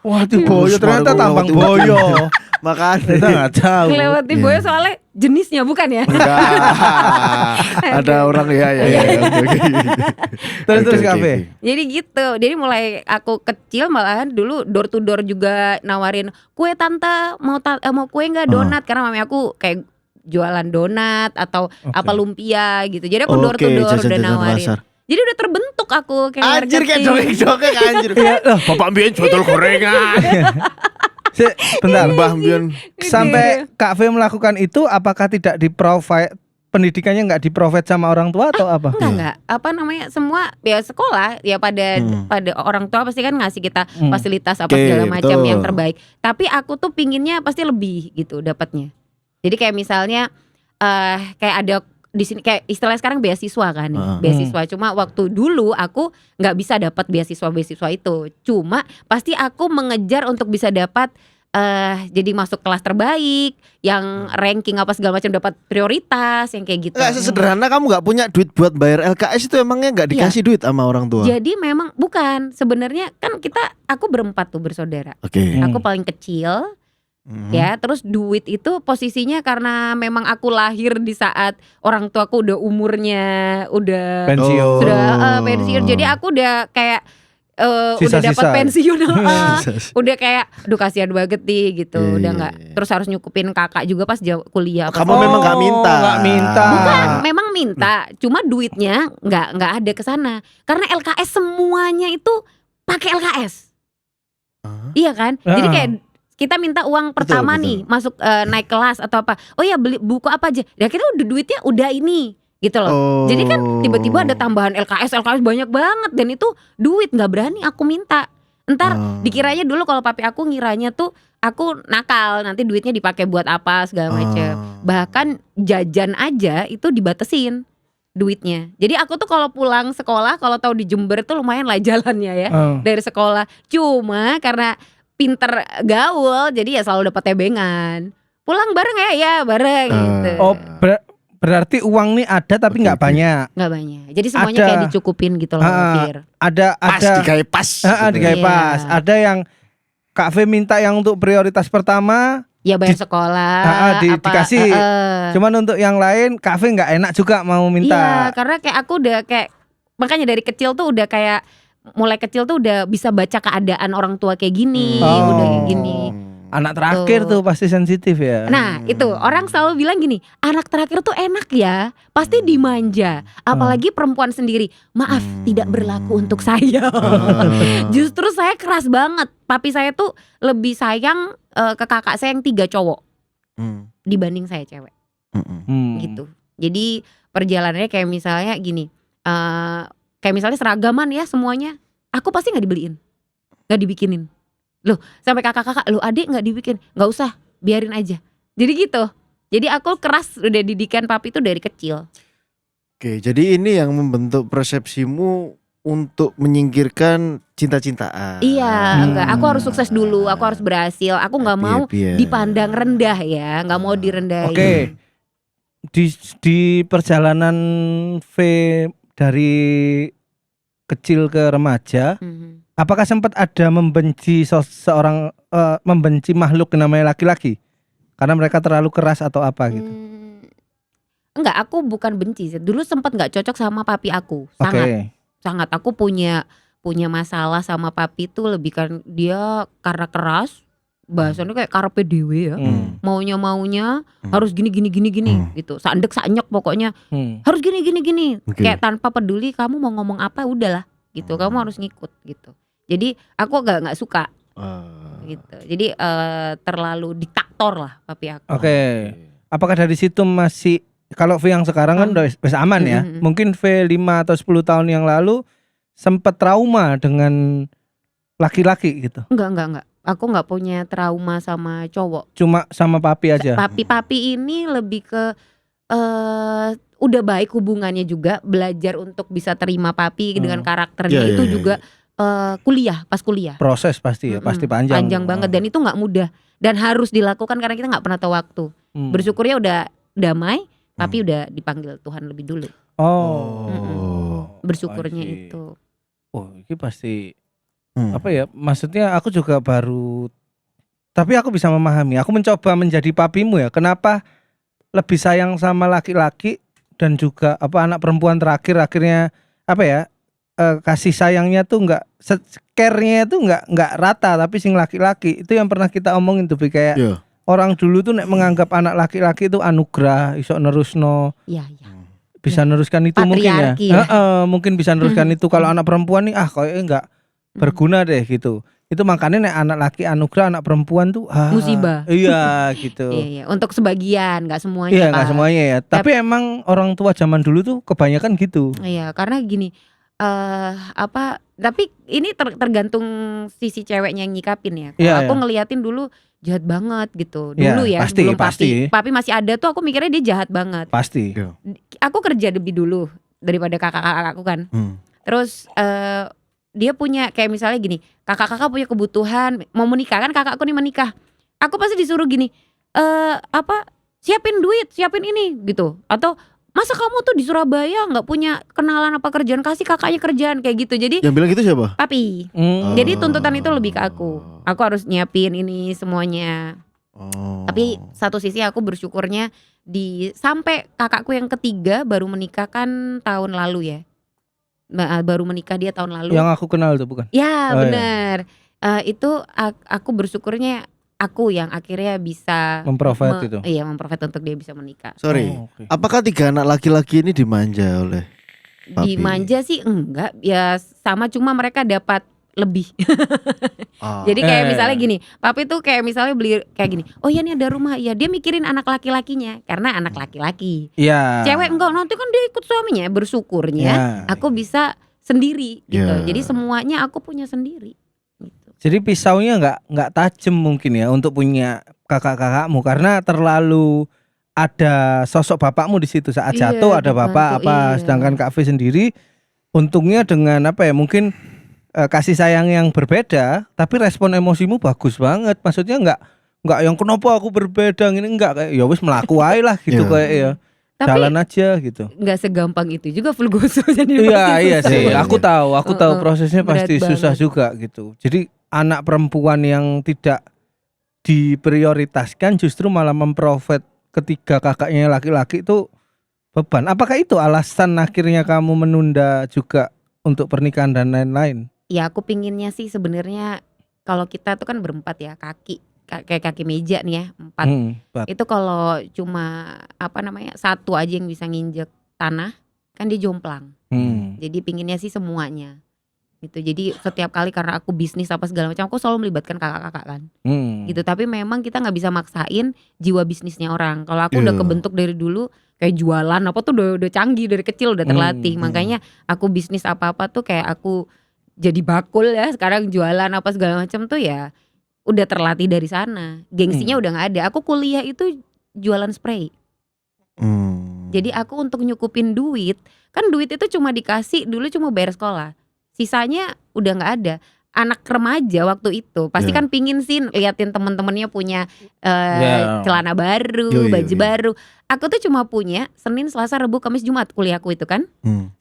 Wah itu boyo ternyata tambang boyo. Makanya Kita nggak tahu. Ngelewati boyo soalnya jenisnya bukan ya. enggak. Ada orang ya. Oke. Terus Oke, kafe. oke. Jadi gitu. Jadi mulai aku kecil malahan dulu door to door juga nawarin kue tante mau kue nggak donat karena mami aku kayak jualan donat atau apa lumpia gitu. Jadi aku door to door udah jajan-jajan nawarin. pasar. Jadi udah terbentuk aku kayak Anjir kayak marketing. dongeng anjir. Bapak mbiyen jual gorengan. Bentar. Mbah mbiyen Sampai Kak V melakukan itu apakah tidak di provide pendidikannya nggak di provide sama orang tua atau apa? Enggak. Apa namanya? Semua ya sekolah ya pada orang tua pasti kan ngasih kita fasilitas apa Oke, segala macam betul. yang terbaik. Tapi aku tuh pinginnya pasti lebih gitu dapatnya. Jadi kayak misalnya kayak ada di sini kayak istilahnya sekarang beasiswa kan nih. Beasiswa cuma waktu dulu aku nggak bisa dapat beasiswa itu. Cuma pasti aku mengejar untuk bisa dapat jadi masuk kelas terbaik, yang ranking apa segala macam dapat prioritas yang kayak gitu. Enggak sesederhana kamu nggak punya duit buat bayar LKS itu emangnya nggak dikasih duit sama orang tua? Jadi memang bukan sebenarnya kan aku berempat tuh bersaudara. Oke. Aku paling kecil. Ya, terus duit itu posisinya karena memang aku lahir di saat orang tuaku udah umurnya udah Pensiun. sudah pensiun. Jadi aku udah kayak udah Sisa-sisa. dapat pensiun, udah kayak aduh kasihan banget nih gitu, udah nggak terus harus nyukupin kakak juga pas kuliah. Kamu memang nggak minta. Nggak minta. Bukan, memang minta, cuma duitnya nggak ada ke sana karena LKS semuanya itu pakai LKS, iya kan? Jadi kayak kita minta uang pertama betul. nih masuk naik kelas atau apa, oh ya beli buku apa aja, ya kita udah duitnya udah ini gitu loh. Jadi kan tiba-tiba ada tambahan LKS banyak banget dan itu duit nggak berani aku minta. Ntar dikiranya dulu kalau papi aku ngiranya tuh aku nakal, nanti duitnya dipakai buat apa segala macam. Bahkan jajan aja itu dibatesin duitnya. Jadi aku tuh kalau pulang sekolah, kalau tahu di Jember tuh lumayan lah jalannya ya dari sekolah. Cuma karena pinter gaul, jadi ya selalu dapat tebengan. Pulang bareng ya bareng gitu. Oh berarti uang nih ada tapi nggak banyak. Nggak banyak. Jadi semuanya Ada. kayak dicukupin gitu loh, Fir. Ada Digawe pas. digawe Iya. pas. Ada yang Kak V minta yang untuk prioritas pertama Ya bayar sekolah. dikasih. Cuman untuk yang lain Kak V nggak enak juga mau Iya, minta. karena kayak aku udah kayak makanya dari kecil tuh udah kayak mulai kecil tuh udah bisa baca keadaan orang tua kayak gini, udah kayak gini. Anak terakhir tuh pasti sensitif ya. Nah itu orang selalu bilang gini, anak terakhir tuh enak ya, pasti dimanja. Apalagi perempuan sendiri. Maaf, tidak berlaku untuk saya. Justru saya keras banget. Papi saya tuh lebih sayang ke kakak saya yang 3 cowok dibanding saya cewek. Gitu. Jadi perjalanannya kayak misalnya gini, kayak misalnya seragaman ya semuanya, aku pasti nggak dibeliin, nggak dibikinin. Loh sampai kakak-kakak, lo adik nggak dibikin, nggak usah, biarin aja. Jadi gitu. Jadi aku keras udah didikan papi itu dari kecil. Oke, jadi ini yang membentuk persepsimu untuk menyingkirkan cinta-cintaan. Iya, enggak. Aku harus sukses dulu. Aku harus berhasil. Aku nggak mau dipandang rendah ya. Nggak mau direndahin. Oke. Di perjalanan V dari kecil ke remaja, apakah sempat ada membenci seorang membenci makhluk yang namanya laki-laki? Karena mereka terlalu keras atau apa gitu? Enggak, aku bukan benci. Dulu sempat nggak cocok sama papi aku. Sangat. Aku punya masalah sama papi itu lebih kan dia karena keras. Bahasanya kayak karpe dewe ya. Maunya harus gini gitu. Sandek sanyek pokoknya. Harus gini. Kayak tanpa peduli kamu mau ngomong apa udahlah gitu. Kamu harus ngikut gitu. Jadi aku nggak suka. Gitu. Jadi terlalu diktator lah papi aku. Oke. Apakah dari situ masih, kalau V yang sekarang kan udah aman ya. Mungkin V 5 atau 10 tahun yang lalu sempat trauma dengan laki-laki gitu. Enggak. Aku nggak punya trauma sama cowok. Cuma sama papi aja. Papi ini lebih ke udah baik hubungannya juga, belajar untuk bisa terima papi dengan karakternya itu juga pas kuliah. Proses pasti ya, pasti panjang. Panjang banget dan itu nggak mudah dan harus dilakukan karena kita nggak pernah tahu waktu. Bersyukurnya udah damai, papi udah dipanggil Tuhan lebih dulu. Bersyukurnya itu. Oh, ini pasti apa ya? Maksudnya aku juga baru, tapi aku bisa memahami. Aku mencoba menjadi papimu ya. Kenapa lebih sayang sama laki-laki dan juga anak perempuan terakhir akhirnya kasih sayangnya tuh nggak, care-nya tuh nggak rata, tapi sing laki-laki itu yang pernah kita omongin tuh kayak orang dulu tuh menganggap anak laki-laki itu anugerah, iso nerusno. Iya. Bisa neruskan itu mungkin ya. Mungkin bisa neruskan itu. Kalau anak perempuan nih kayaknya nggak berguna deh gitu. Itu makanya anak laki anugerah, anak perempuan tuh musibah. Iya gitu. Iya, untuk sebagian, nggak semuanya. Iya, nggak semuanya ya. Tapi emang orang tua zaman dulu tuh kebanyakan gitu. Iya, karena gini, tapi ini tergantung sisi ceweknya yang nyikapin ya. Kalau aku ngeliatin dulu jahat banget gitu. Dulu ya, sebelum papi masih ada tuh aku mikirnya dia jahat banget. Pasti. Aku kerja lebih dulu daripada kakak-kakak aku kan. Terus dia punya kayak misalnya gini, kakak-kakak punya kebutuhan mau menikah kan, kakakku nih menikah. Aku pasti disuruh gini, siapin duit, siapin ini gitu. Atau masa kamu tuh di Surabaya nggak punya kenalan apa kerjaan, kasih kakaknya kerjaan kayak gitu. Jadi yang bilang gitu siapa? Papi. Jadi tuntutan itu lebih ke aku. Aku harus nyiapin ini semuanya. Tapi satu sisi aku bersyukurnya sampai kakakku yang ketiga baru menikah kan tahun lalu ya. Baru menikah dia tahun lalu. Yang aku kenal tuh bukan? Ya benar. Itu aku bersyukurnya aku yang akhirnya bisa memprovide itu. Iya, memprovide untuk dia bisa menikah. Sorry. Apakah 3 anak laki-laki ini dimanja oleh papi? Dimanja sih enggak, ya sama, cuma mereka dapat lebih. Jadi kayak misalnya gini, papi tuh kayak misalnya beli kayak gini. Oh ya nih ada rumah, ya dia mikirin anak laki-lakinya karena anak laki-laki. Iya. Cewek enggak, nanti kan dia ikut suaminya. Bersyukurnya aku bisa sendiri gitu. Jadi semuanya aku punya sendiri. Gitu. Jadi pisaunya nggak tajam mungkin ya untuk punya kakak-kakakmu karena terlalu ada sosok bapakmu di situ saat jatuh ada bapak sedangkan Kak V sendiri untungnya dengan mungkin kasih sayang yang berbeda, tapi respon emosimu bagus banget. Maksudnya nggak yang kenapa aku berbeda gini, enggak, kayak ya wis melaku aja lah gitu kayak ya. Tapi jalan aja gitu. Nggak segampang itu juga Fulgoso jadi. Iya sih. Aku tahu prosesnya pasti susah juga gitu. Jadi anak perempuan yang tidak diprioritaskan justru malah memprovide ketika kakaknya laki-laki itu beban. Apakah itu alasan akhirnya kamu menunda juga untuk pernikahan dan lain-lain? Ya aku pinginnya sih sebenarnya kalau kita tuh kan berempat ya, kayak kaki meja nih ya, 4. Itu kalau cuma satu aja yang bisa nginjek tanah kan dia jomplang. Jadi pinginnya sih semuanya gitu. Jadi setiap kali karena aku bisnis apa segala macam, aku selalu melibatkan kakak-kakak kan gitu. Tapi memang kita nggak bisa maksain jiwa bisnisnya orang. Kalau aku udah kebentuk dari dulu kayak jualan apa tuh udah canggih dari kecil, udah terlatih. Makanya aku bisnis apa-apa tuh kayak aku jadi bakul ya, sekarang jualan apa segala macam tuh ya udah terlatih dari sana. Gengsinya udah nggak ada. Aku kuliah itu jualan spray. Jadi aku untuk nyukupin duit, kan duit itu cuma dikasih dulu cuma bayar sekolah. Sisanya udah nggak ada. Anak remaja waktu itu pasti kan pingin sih liatin temen-temennya punya celana baru, baju baru. Aku tuh cuma punya Senin, Selasa, Rabu, Kamis, Jumat kuliahku itu kan.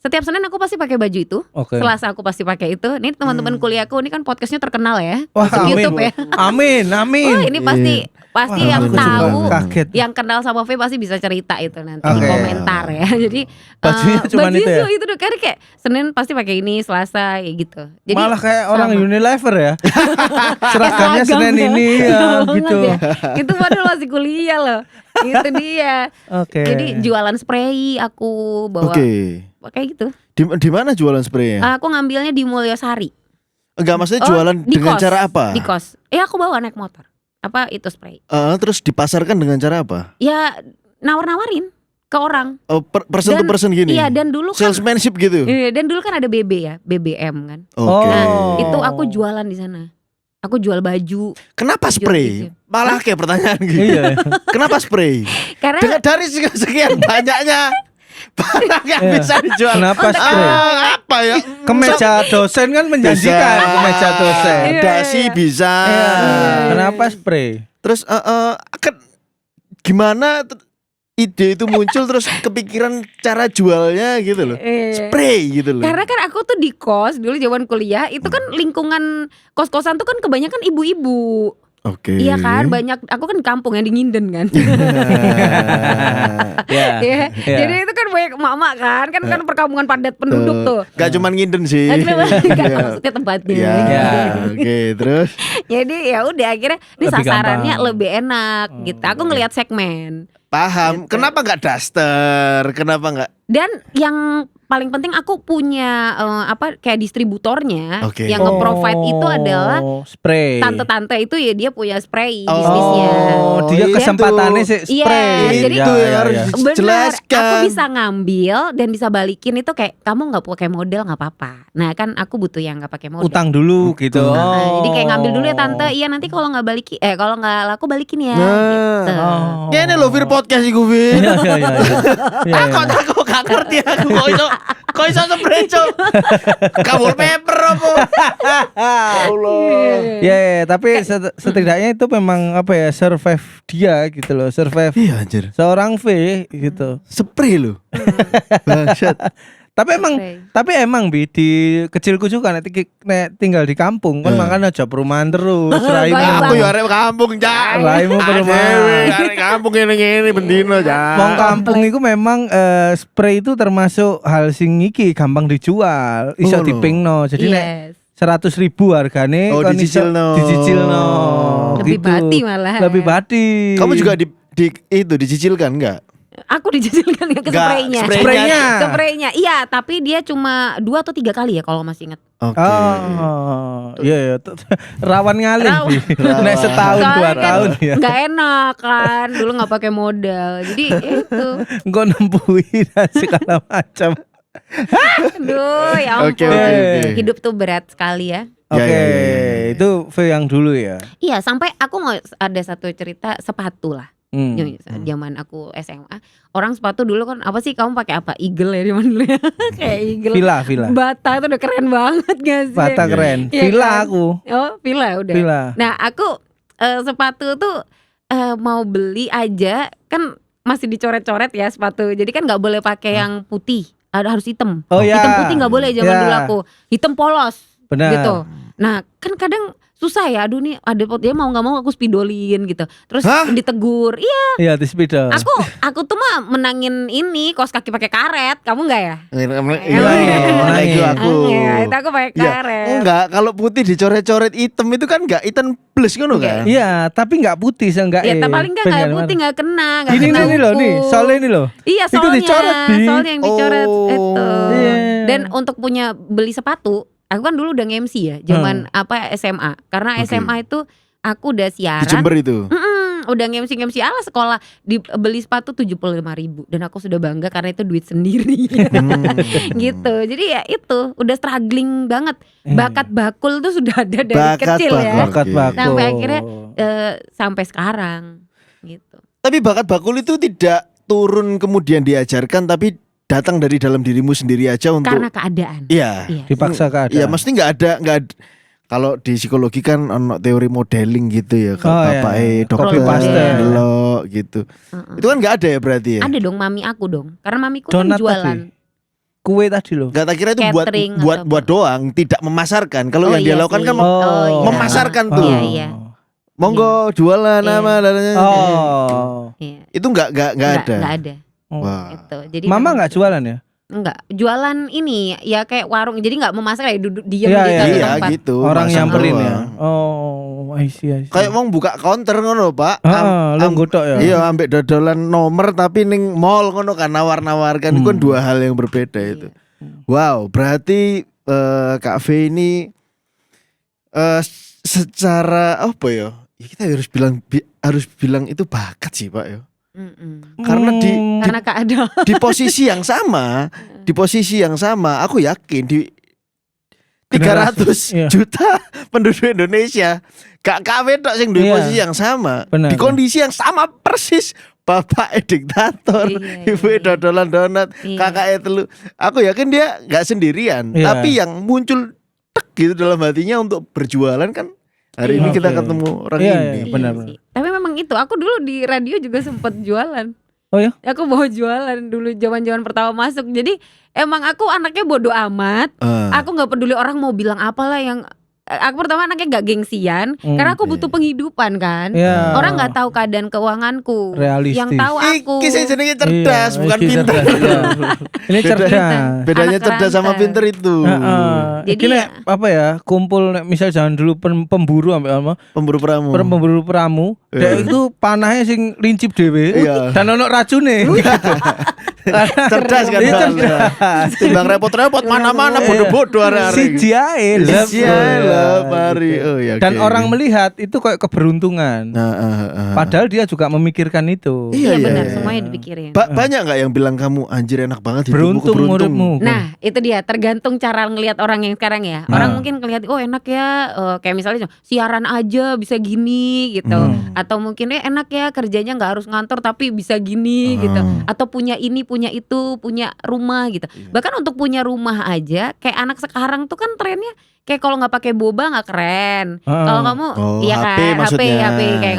Setiap Senin aku pasti pakai baju itu. Selasa aku pasti pakai itu. Ini teman-teman kuliahku ini kan podcastnya terkenal ya. Wah, Masuk YouTube ya. Amin. Oh, ini pasti Wah, yang aku tahu, kaget. yang kenal sama V pasti bisa cerita itu nanti di komentar ya. Jadi bajunya cuma baju itu ya? itu tuh karena kayak Senin pasti pakai ini, Selasa kayak gitu. Jadi Malah kayak orang sama. Unilever ya. Seragamnya Seragam Senin ya. ini ya Banget gitu. ya. Itu padahal masih kuliah loh. Itu dia. Oke. Jadi jualan spray aku bawa kayak gitu. Di mana jualan spraynya? Aku ngambilnya di Mulyosari. Enggak, maksudnya jualan di dengan kos, cara apa? Di kos. Aku bawa naik motor. Apa itu spray? Terus dipasarkan dengan cara apa? Ya nawar-nawarin ke orang. Person to person gini. Iya, dan dulu kan salesmanship gitu. iya, dan dulu kan ada BB ya, BBM kan. Oke. Nah, itu aku jualan di sana. Aku jual baju. Kenapa spray? Jual-jual. Malah kayak pertanyaan gitu. Iya. Kenapa spray? Karena Dari sekian banyaknya barang yang bisa dijual. Kenapa spray? Apa ya? Kemeja dosen kan menjanjikan Bisa. kemeja dosen. Iya, Dasi iya. bisa. Iya. Kenapa spray? Terus kan gimana ide itu muncul terus kepikiran cara jualnya gitu loh. Spray gitu loh. Karena kan aku tuh di kos dulu zaman kuliah itu kan lingkungan kos-kosan tuh kan kebanyakan ibu-ibu. Oke. Iya kan, banyak aku kan di kampung yang di Nginden kan. Iya. Iya. Iya. Jadi itu kan banyak emak-emak kan perkampungan padat penduduk tuh. Gak cuma nginden sih. Nah, kenapa? Kan Iya. maksudnya tempatnya. Ya, Iya. oke, terus Jadi ya udah akhirnya ini Lebih sasarannya gampang. lebih enak gitu. Aku ngelihat segmen. paham. Gitu. Kenapa nggak daster? Kenapa nggak? Dan yang paling penting aku punya kayak distributornya Oke. yang nge-provide itu adalah spray. tante-tante itu ya dia punya spray bisnisnya. Oh, dia itu. kesempatannya sih Iya, spray. jadi Itu Ya, yang ya, harus ya. Bener, jelaskan. aku bisa ngambil dan bisa balikin itu kayak kamu nggak pakai modal nggak apa-apa. Nah kan aku butuh yang nggak pakai modal. Utang dulu gitu. Nah, jadi kayak ngambil dulu ya tante, iya nanti kalau nggak balikin, kalau nggak laku balikin ya. Gitu. Oh. Ini loh Vir podcast iku Vir. Iya, iya, iya, iya. Iya, Aku iya. tak kok gak ngerti aku kok iso spray cok. Kabur paper apa? Allah. Ya, ya, tapi setidaknya itu memang apa ya, survive dia gitu loh, survive Iya anjir. seorang V gitu. Spray loh. Bangsat. Tapi emang Bi di kecilku juga nek tinggal di kampung kan makanya aja perumahan terus raimu. Baik Aku ya arek kampung cak. Raimu perumahan. Arek kampung ngene-ngene bendino cak. Wong kampung itu memang spray itu termasuk hal sing iki gampang dijual, iso Oh, no. dipingno. Jadi nek Yes. 100.000 hargane Oh, kon iso dicicilno. dicicilno. Lebih gitu. bati malah. Lebih bati. Kamu juga itu dicicilkan enggak? Aku dijajilkan ke Nggak, spraynya. spraynya. Spraynya. Iya, tapi dia cuma 2 atau 3 kali ya kalau masih ingat. Oke. Oh, iya ya. Rawan ngalih. Rawan. Bi. Nek setahun Soalnya 2 kan tahun ya. nggak enak kan. Dulu nggak pakai modal. Jadi itu. Engko nempuhi dan segala macam. Aduh, ya ampun. Oke, oke. Hidup tuh berat sekali ya. Oke, Ya. itu V yang dulu ya. Iya, sampai aku mau ada satu cerita sepatu lah. Hmm. Zaman aku SMA, orang sepatu dulu kan apa sih kamu pakai apa? Eagle ya di mana dulu ya? Kayak Eagle. Villa. Bata itu udah keren banget gak sih? Bata keren. Iya Villa kan? aku. Oh, Villa udah. Villa. Nah, aku sepatu tuh mau beli aja kan masih dicoret-coret ya sepatu. Jadi kan nggak boleh pakai yang putih, harus hitam. Oh ya. Hitam putih nggak boleh zaman Ya. dulu aku. Hitam polos. Benar. Gitu. Nah, kan kadang susah ya. Aduh nih ada dia mau nggak mau aku spidolin gitu. Terus Hah? ditegur. Iya, Iya, di sepeda. aku tuh mah menangin ini kaos kaki pakai karet. Kamu nggak ya? Iya, Menangin. itu aku. Iya, itu aku pakai Iya, karet. enggak, kalau putih dicoret-coret hitam itu kan enggak hitam plus ngono kan? Iya, tapi nggak putih enggak. Ya, paling nggak putih nggak kena. Nggak Ini kena nih loh nih, hukum. soalnya ini loh. Iya, Itu soalnya dicoret, Bi. soalnya yang dicoret Oh. itu. Iya. Dan untuk beli sepatu, aku kan dulu udah nge-MC ya, zaman SMA. Karena Oke. SMA itu aku udah siaran. Di Jember itu. Mm-mm, udah ngemsi ala sekolah beli sepatu 75.000 dan aku sudah bangga karena itu duit sendiri. Gitu. Jadi ya itu udah struggling banget. Bakat bakul tuh sudah ada dari Bakat kecil bakul. ya. Bakat bakul. Sampai akhirnya sampai sekarang gitu. Tapi bakat bakul itu tidak turun kemudian diajarkan, tapi datang dari dalam dirimu sendiri aja untuk. Karena keadaan. Iya. Iya. Dipaksa keadaan. Iya, mesti nggak ada. Kalau di psikologi kan ono teori modeling gitu ya. Kalau iya. dokter Copy paste. delok gitu. Itu kan nggak ada ya berarti ya. Ada dong mami aku dong. Karena mamiku Donat kan jualan. tadi. Kue tadi loh. Gak tak kira itu buat Catering buat atau buat doang, tidak memasarkan. Kalau Oh, yang dia iya lakukan sih. kan Oh, iya. memasarkan tuh. Iya, iya. Monggo jualan Iya. nama dan Oh. Iya. itu nggak ada. Nggak ada. Wah. Itu. Jadi Mama memang- nggak jualan ya? Enggak, jualan ini ya kayak warung. Jadi nggak memasak kayak duduk diam Iya, di iya. satu Iya tempat. gitu. Orang masak nyamperin doang. ya. Oh, I see. Kayak mau buka counter ngono, Pak. Lo nggodok ya. Iya, ambek dodolan nomor tapi ning mall ngono kan nawar-nawarkan itu kan dua hal yang berbeda itu. Wow, berarti Kak V ini secara apa ya? Ya kita harus bilang itu bakat sih, Pak ya. Mm-mm. Karena Karena keadaan. di posisi yang sama, aku yakin di 300 Iya. juta penduduk Indonesia gak kawe tok sing duwe Iya. posisi yang sama, Benar. di kondisi yang sama persis. Bapak diktator, Iya, ibu iya. dodolan donat, Iya. kakaknya telu. Aku yakin dia gak sendirian, Iya. tapi yang muncul tek gitu dalam hatinya untuk berjualan kan. Hari Iya. ini kita Oke. ketemu orang Iya, ini. iya. benar, Iya sih. Tapi memang itu aku dulu di radio juga sempat jualan. Oh ya? Aku bawa jualan dulu zaman-zaman pertama masuk. Jadi emang aku anaknya bodoh amat. Aku nggak peduli orang mau bilang apalah yang aku pertama anaknya gak gengsian karena aku butuh penghidupan kan. Iya. Orang nggak tahu keadaan keuanganku. Realistis. Yang tahu aku. Iki sih jenenge cerdas, Iya, bukan ini pintar. cerdas, iya. Ini cerdas. Bedanya Anak cerdas sama rantau. pinter itu. Heeh. Jadi Iki nek apa ya? Kumpul nek misal zaman dulu pemburu ambek apa? Pemburu pramu. Pemburu peramu. Dek itu panahnya sing lincip dhewe Iya. dan ono racune. Cerdas kan. Iya, Bang? cerdas. Timbang repot-repot mana-mana Iya. bodoh-bodoh hari-hari. Si jae lah. Sialah, mari. Oh ya. Dan oke. orang melihat itu kayak keberuntungan. Padahal dia juga memikirkan itu. Iya Iya, benar, iya. semuanya dipikirin. Banyak nggak yang bilang kamu anjir enak banget hidupmu, Beruntung beruntung. muridmu. Nah itu dia tergantung cara ngelihat orang yang sekarang ya. Orang mungkin ngelihat oh enak ya kayak misalnya siaran aja bisa gini gitu. Atau mungkin enak ya kerjanya nggak harus ngantor tapi bisa gini gitu. Atau punya ini punya itu punya rumah gitu. Bahkan untuk punya rumah aja kayak anak sekarang tuh kan trennya kayak kalau nggak pakai boba nggak keren. Kalau kamu Oh, iya HP kan maksudnya. HP kayak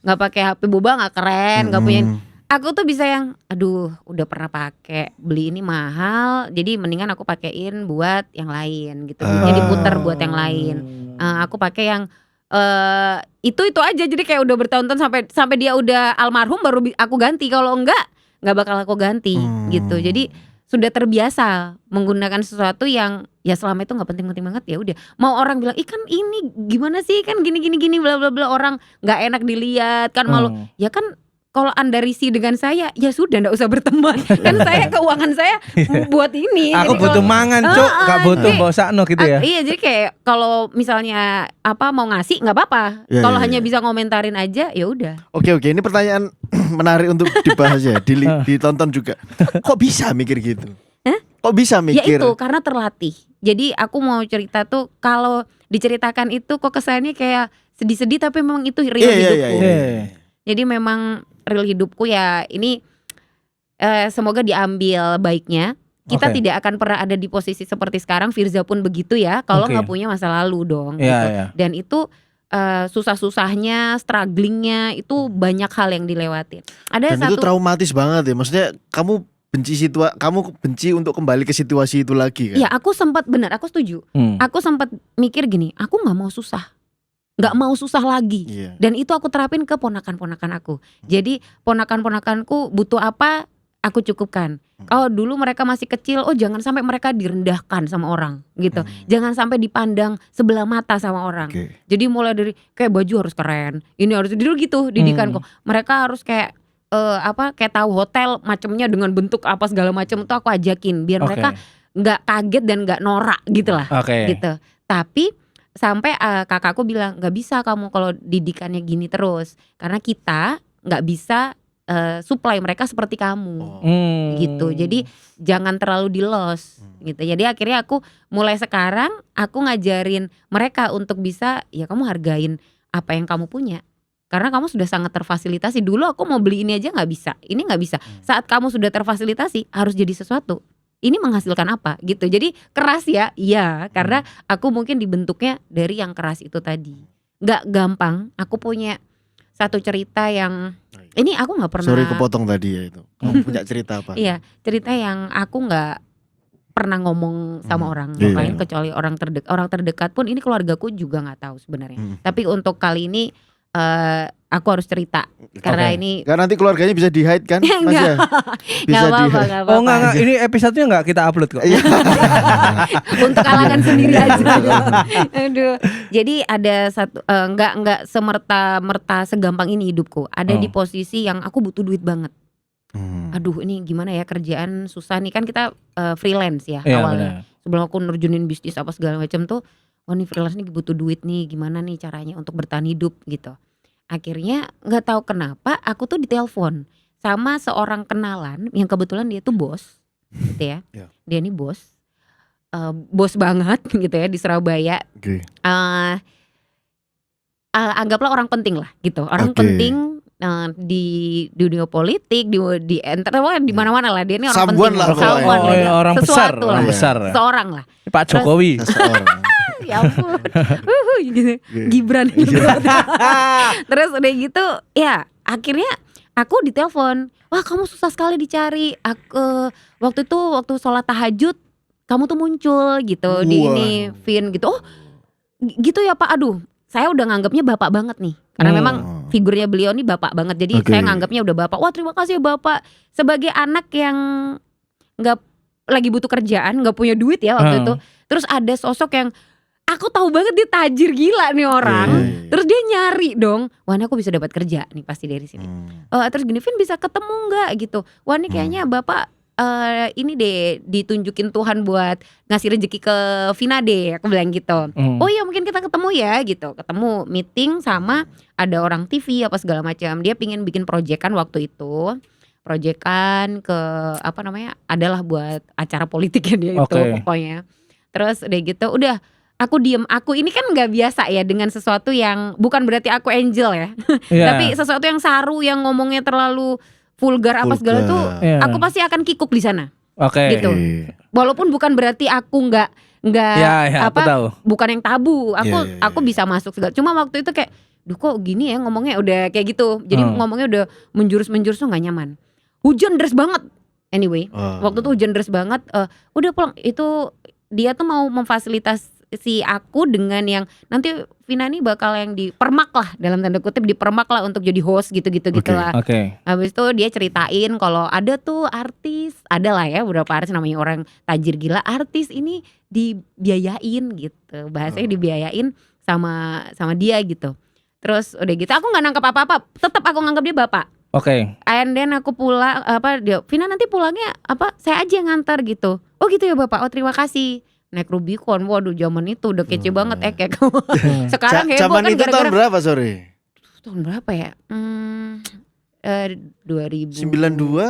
nggak pakai HP boba nggak keren nggak punya. Aku tuh bisa yang aduh udah pernah pakai beli ini mahal jadi mendingan aku pakein buat yang lain gitu. Jadi puter buat yang lain. Aku pakai yang itu aja jadi kayak udah bertahun-tahun sampai dia udah almarhum baru aku ganti. Kalau enggak bakal aku ganti gitu. Jadi sudah terbiasa menggunakan sesuatu yang ya selama itu nggak penting-penting banget ya udah. Mau orang bilang kan ini gimana sih kan gini bla bla bla orang nggak enak dilihat kan malu. Ya kan kalau Anda risih dengan saya ya sudah nggak usah berteman. Kan saya keuangan saya buat ini. Aku Jadi butuh kalau- mangan, Cuk. Gak butuh jadi- mbok sakno gitu ya. Iya jadi kayak kalau misalnya apa mau ngasih nggak apa-apa. Ya, Kalau ya, hanya ya. bisa ngomentarin aja ya udah. Oke, ini pertanyaan menarik untuk dibahas ya, ditonton juga. Kok bisa mikir gitu? Kok bisa Ya mikir? itu karena terlatih. Jadi aku mau cerita tuh kalau diceritakan itu kok kesannya kayak sedih-sedih tapi memang itu real Iya, iya, hidupku. iya, iya. Jadi memang real hidupku ya ini semoga diambil baiknya. Kita Oke. tidak akan pernah ada di posisi seperti sekarang. Firza pun begitu ya. Kalau Oke. nggak punya masa lalu dong. Iya, gitu. iya. Dan itu susah-susahnya, strugglingnya itu banyak hal yang dilewatin. Ada Dan itu satu traumatis banget ya. Maksudnya kamu benci untuk kembali ke situasi itu lagi kan? ya aku sempat benar aku setuju. Aku sempat mikir gini, aku nggak mau susah. Nggak mau susah lagi. Iya. Dan itu aku terapin ke ponakan-ponakan aku. Jadi ponakan-ponakanku butuh apa, aku cukupkan. Kalau dulu mereka masih kecil, oh jangan sampai mereka direndahkan sama orang gitu. Jangan sampai dipandang sebelah mata sama orang. Oke. Jadi mulai dari kayak baju harus keren, ini harus dulu gitu didikanku. Mereka harus kayak kayak tahu hotel macamnya dengan bentuk apa segala macam tuh aku ajakin biar mereka nggak kaget dan nggak norak gitu lah. Oke. Gitu. Tapi sampai kakakku bilang nggak bisa kamu kalau didikannya gini terus karena kita nggak bisa supply mereka seperti kamu gitu. Jadi jangan terlalu di loss gitu. Jadi akhirnya aku mulai sekarang aku ngajarin mereka untuk bisa ya kamu hargain apa yang kamu punya. Karena kamu sudah sangat terfasilitasi. Dulu aku mau beli ini aja nggak bisa, ini nggak bisa. Saat kamu sudah terfasilitasi harus jadi sesuatu. Ini menghasilkan apa gitu. Jadi keras ya, iya. Karena aku mungkin dibentuknya dari yang keras itu tadi. Nggak gampang. Aku punya satu cerita yang ini aku nggak pernah. Sorry kepotong tadi ya itu. Kamu punya cerita apa? Iya, cerita yang aku nggak pernah ngomong sama orang lain kecuali orang terdekat pun ini keluargaku juga nggak tahu sebenarnya. Tapi untuk kali ini aku harus cerita karena ini Karena nanti keluarganya bisa di-hide kan? Mas ya? nggak apa-apa. Oh enggak, ini episodenya enggak kita upload kok. Untuk kalangan sendiri aja. Aduh. Jadi ada satu nggak semerta-merta segampang ini hidupku. Ada di posisi yang aku butuh duit banget. Aduh ini gimana ya, kerjaan susah nih kan kita freelance ya awalnya. Sebelum aku nerjunin bisnis apa segala macam tuh, oh nih freelance nih butuh duit nih, gimana nih caranya untuk bertahan hidup gitu. Akhirnya nggak tahu kenapa aku tuh ditelepon sama seorang kenalan yang kebetulan dia tuh bos gitu ya. Dia nih bos banget gitu ya di Surabaya. Anggaplah orang penting lah gitu, orang penting di dunia politik, di entertainment, di mana-mana lah. Dia ini orang penting lah, orang besar, orang besar, seorang lah. Pak Jokowi. Ya ampun, gitu. Gibran gitu. Terus udah gitu, ya akhirnya aku ditelepon, wah kamu susah sekali dicari. Waktu sholat tahajud kamu tuh muncul gitu di ini, Vin gitu. Oh gitu ya Pak, aduh. Saya udah nganggapnya bapak banget nih. Karena memang figurnya beliau nih bapak banget. Jadi saya nganggapnya udah bapak. Wah terima kasih ya bapak. Sebagai anak yang gak lagi butuh kerjaan, gak punya duit ya waktu itu. Terus ada sosok yang aku tahu banget dia tajir gila nih orang. Terus dia nyari dong. Wah ini aku bisa dapat kerja nih pasti dari sini. Terus gini, Vin bisa ketemu gak gitu. Wah ini kayaknya bapak ini deh ditunjukin Tuhan buat ngasih rezeki ke Vina deh, aku bilang gitu. Oh iya mungkin kita ketemu ya gitu. Ketemu meeting sama ada orang TV apa segala macam. Dia pingin bikin proyekan waktu itu. Proyekan ke apa namanya? Adalah buat acara politiknya dia itu pokoknya. Terus udah gitu udah aku diem. Aku ini kan nggak biasa ya dengan sesuatu yang bukan berarti aku angel ya. Tapi sesuatu yang saru yang ngomongnya terlalu vulgar apa segala tuh aku pasti akan kikuk di sana. Gitu. Walaupun bukan berarti aku nggak bukan yang tabu. Aku bisa masuk segala. Cuma waktu itu kayak, duh kok gini ya ngomongnya udah kayak gitu. Jadi ngomongnya udah menjurus tuh nggak nyaman. Hujan deras banget. Anyway, waktu itu hujan deras banget. Udah pulang itu dia tuh mau memfasilitasi aku dengan yang nanti Vina nih bakal yang dipermak lah dalam tanda kutip, dipermak lah untuk jadi host gitu lah. Habis itu dia ceritain kalau ada tuh artis, ada lah ya beberapa artis namanya orang tajir gila, artis ini dibiayain gitu, bahasanya dibiayain sama dia gitu. Terus udah gitu aku nggak nangkep apa-apa, tetap aku nganggap dia bapak. And then aku pulang Vina nanti pulangnya saya aja yang ngantar gitu. Oh gitu ya bapak, oh terima kasih. Naik Rubicon, waduh zaman itu udah kece banget kayak sekarang heboh kan itu gara-gara tahun berapa sorry? Tahun berapa ya? 2092?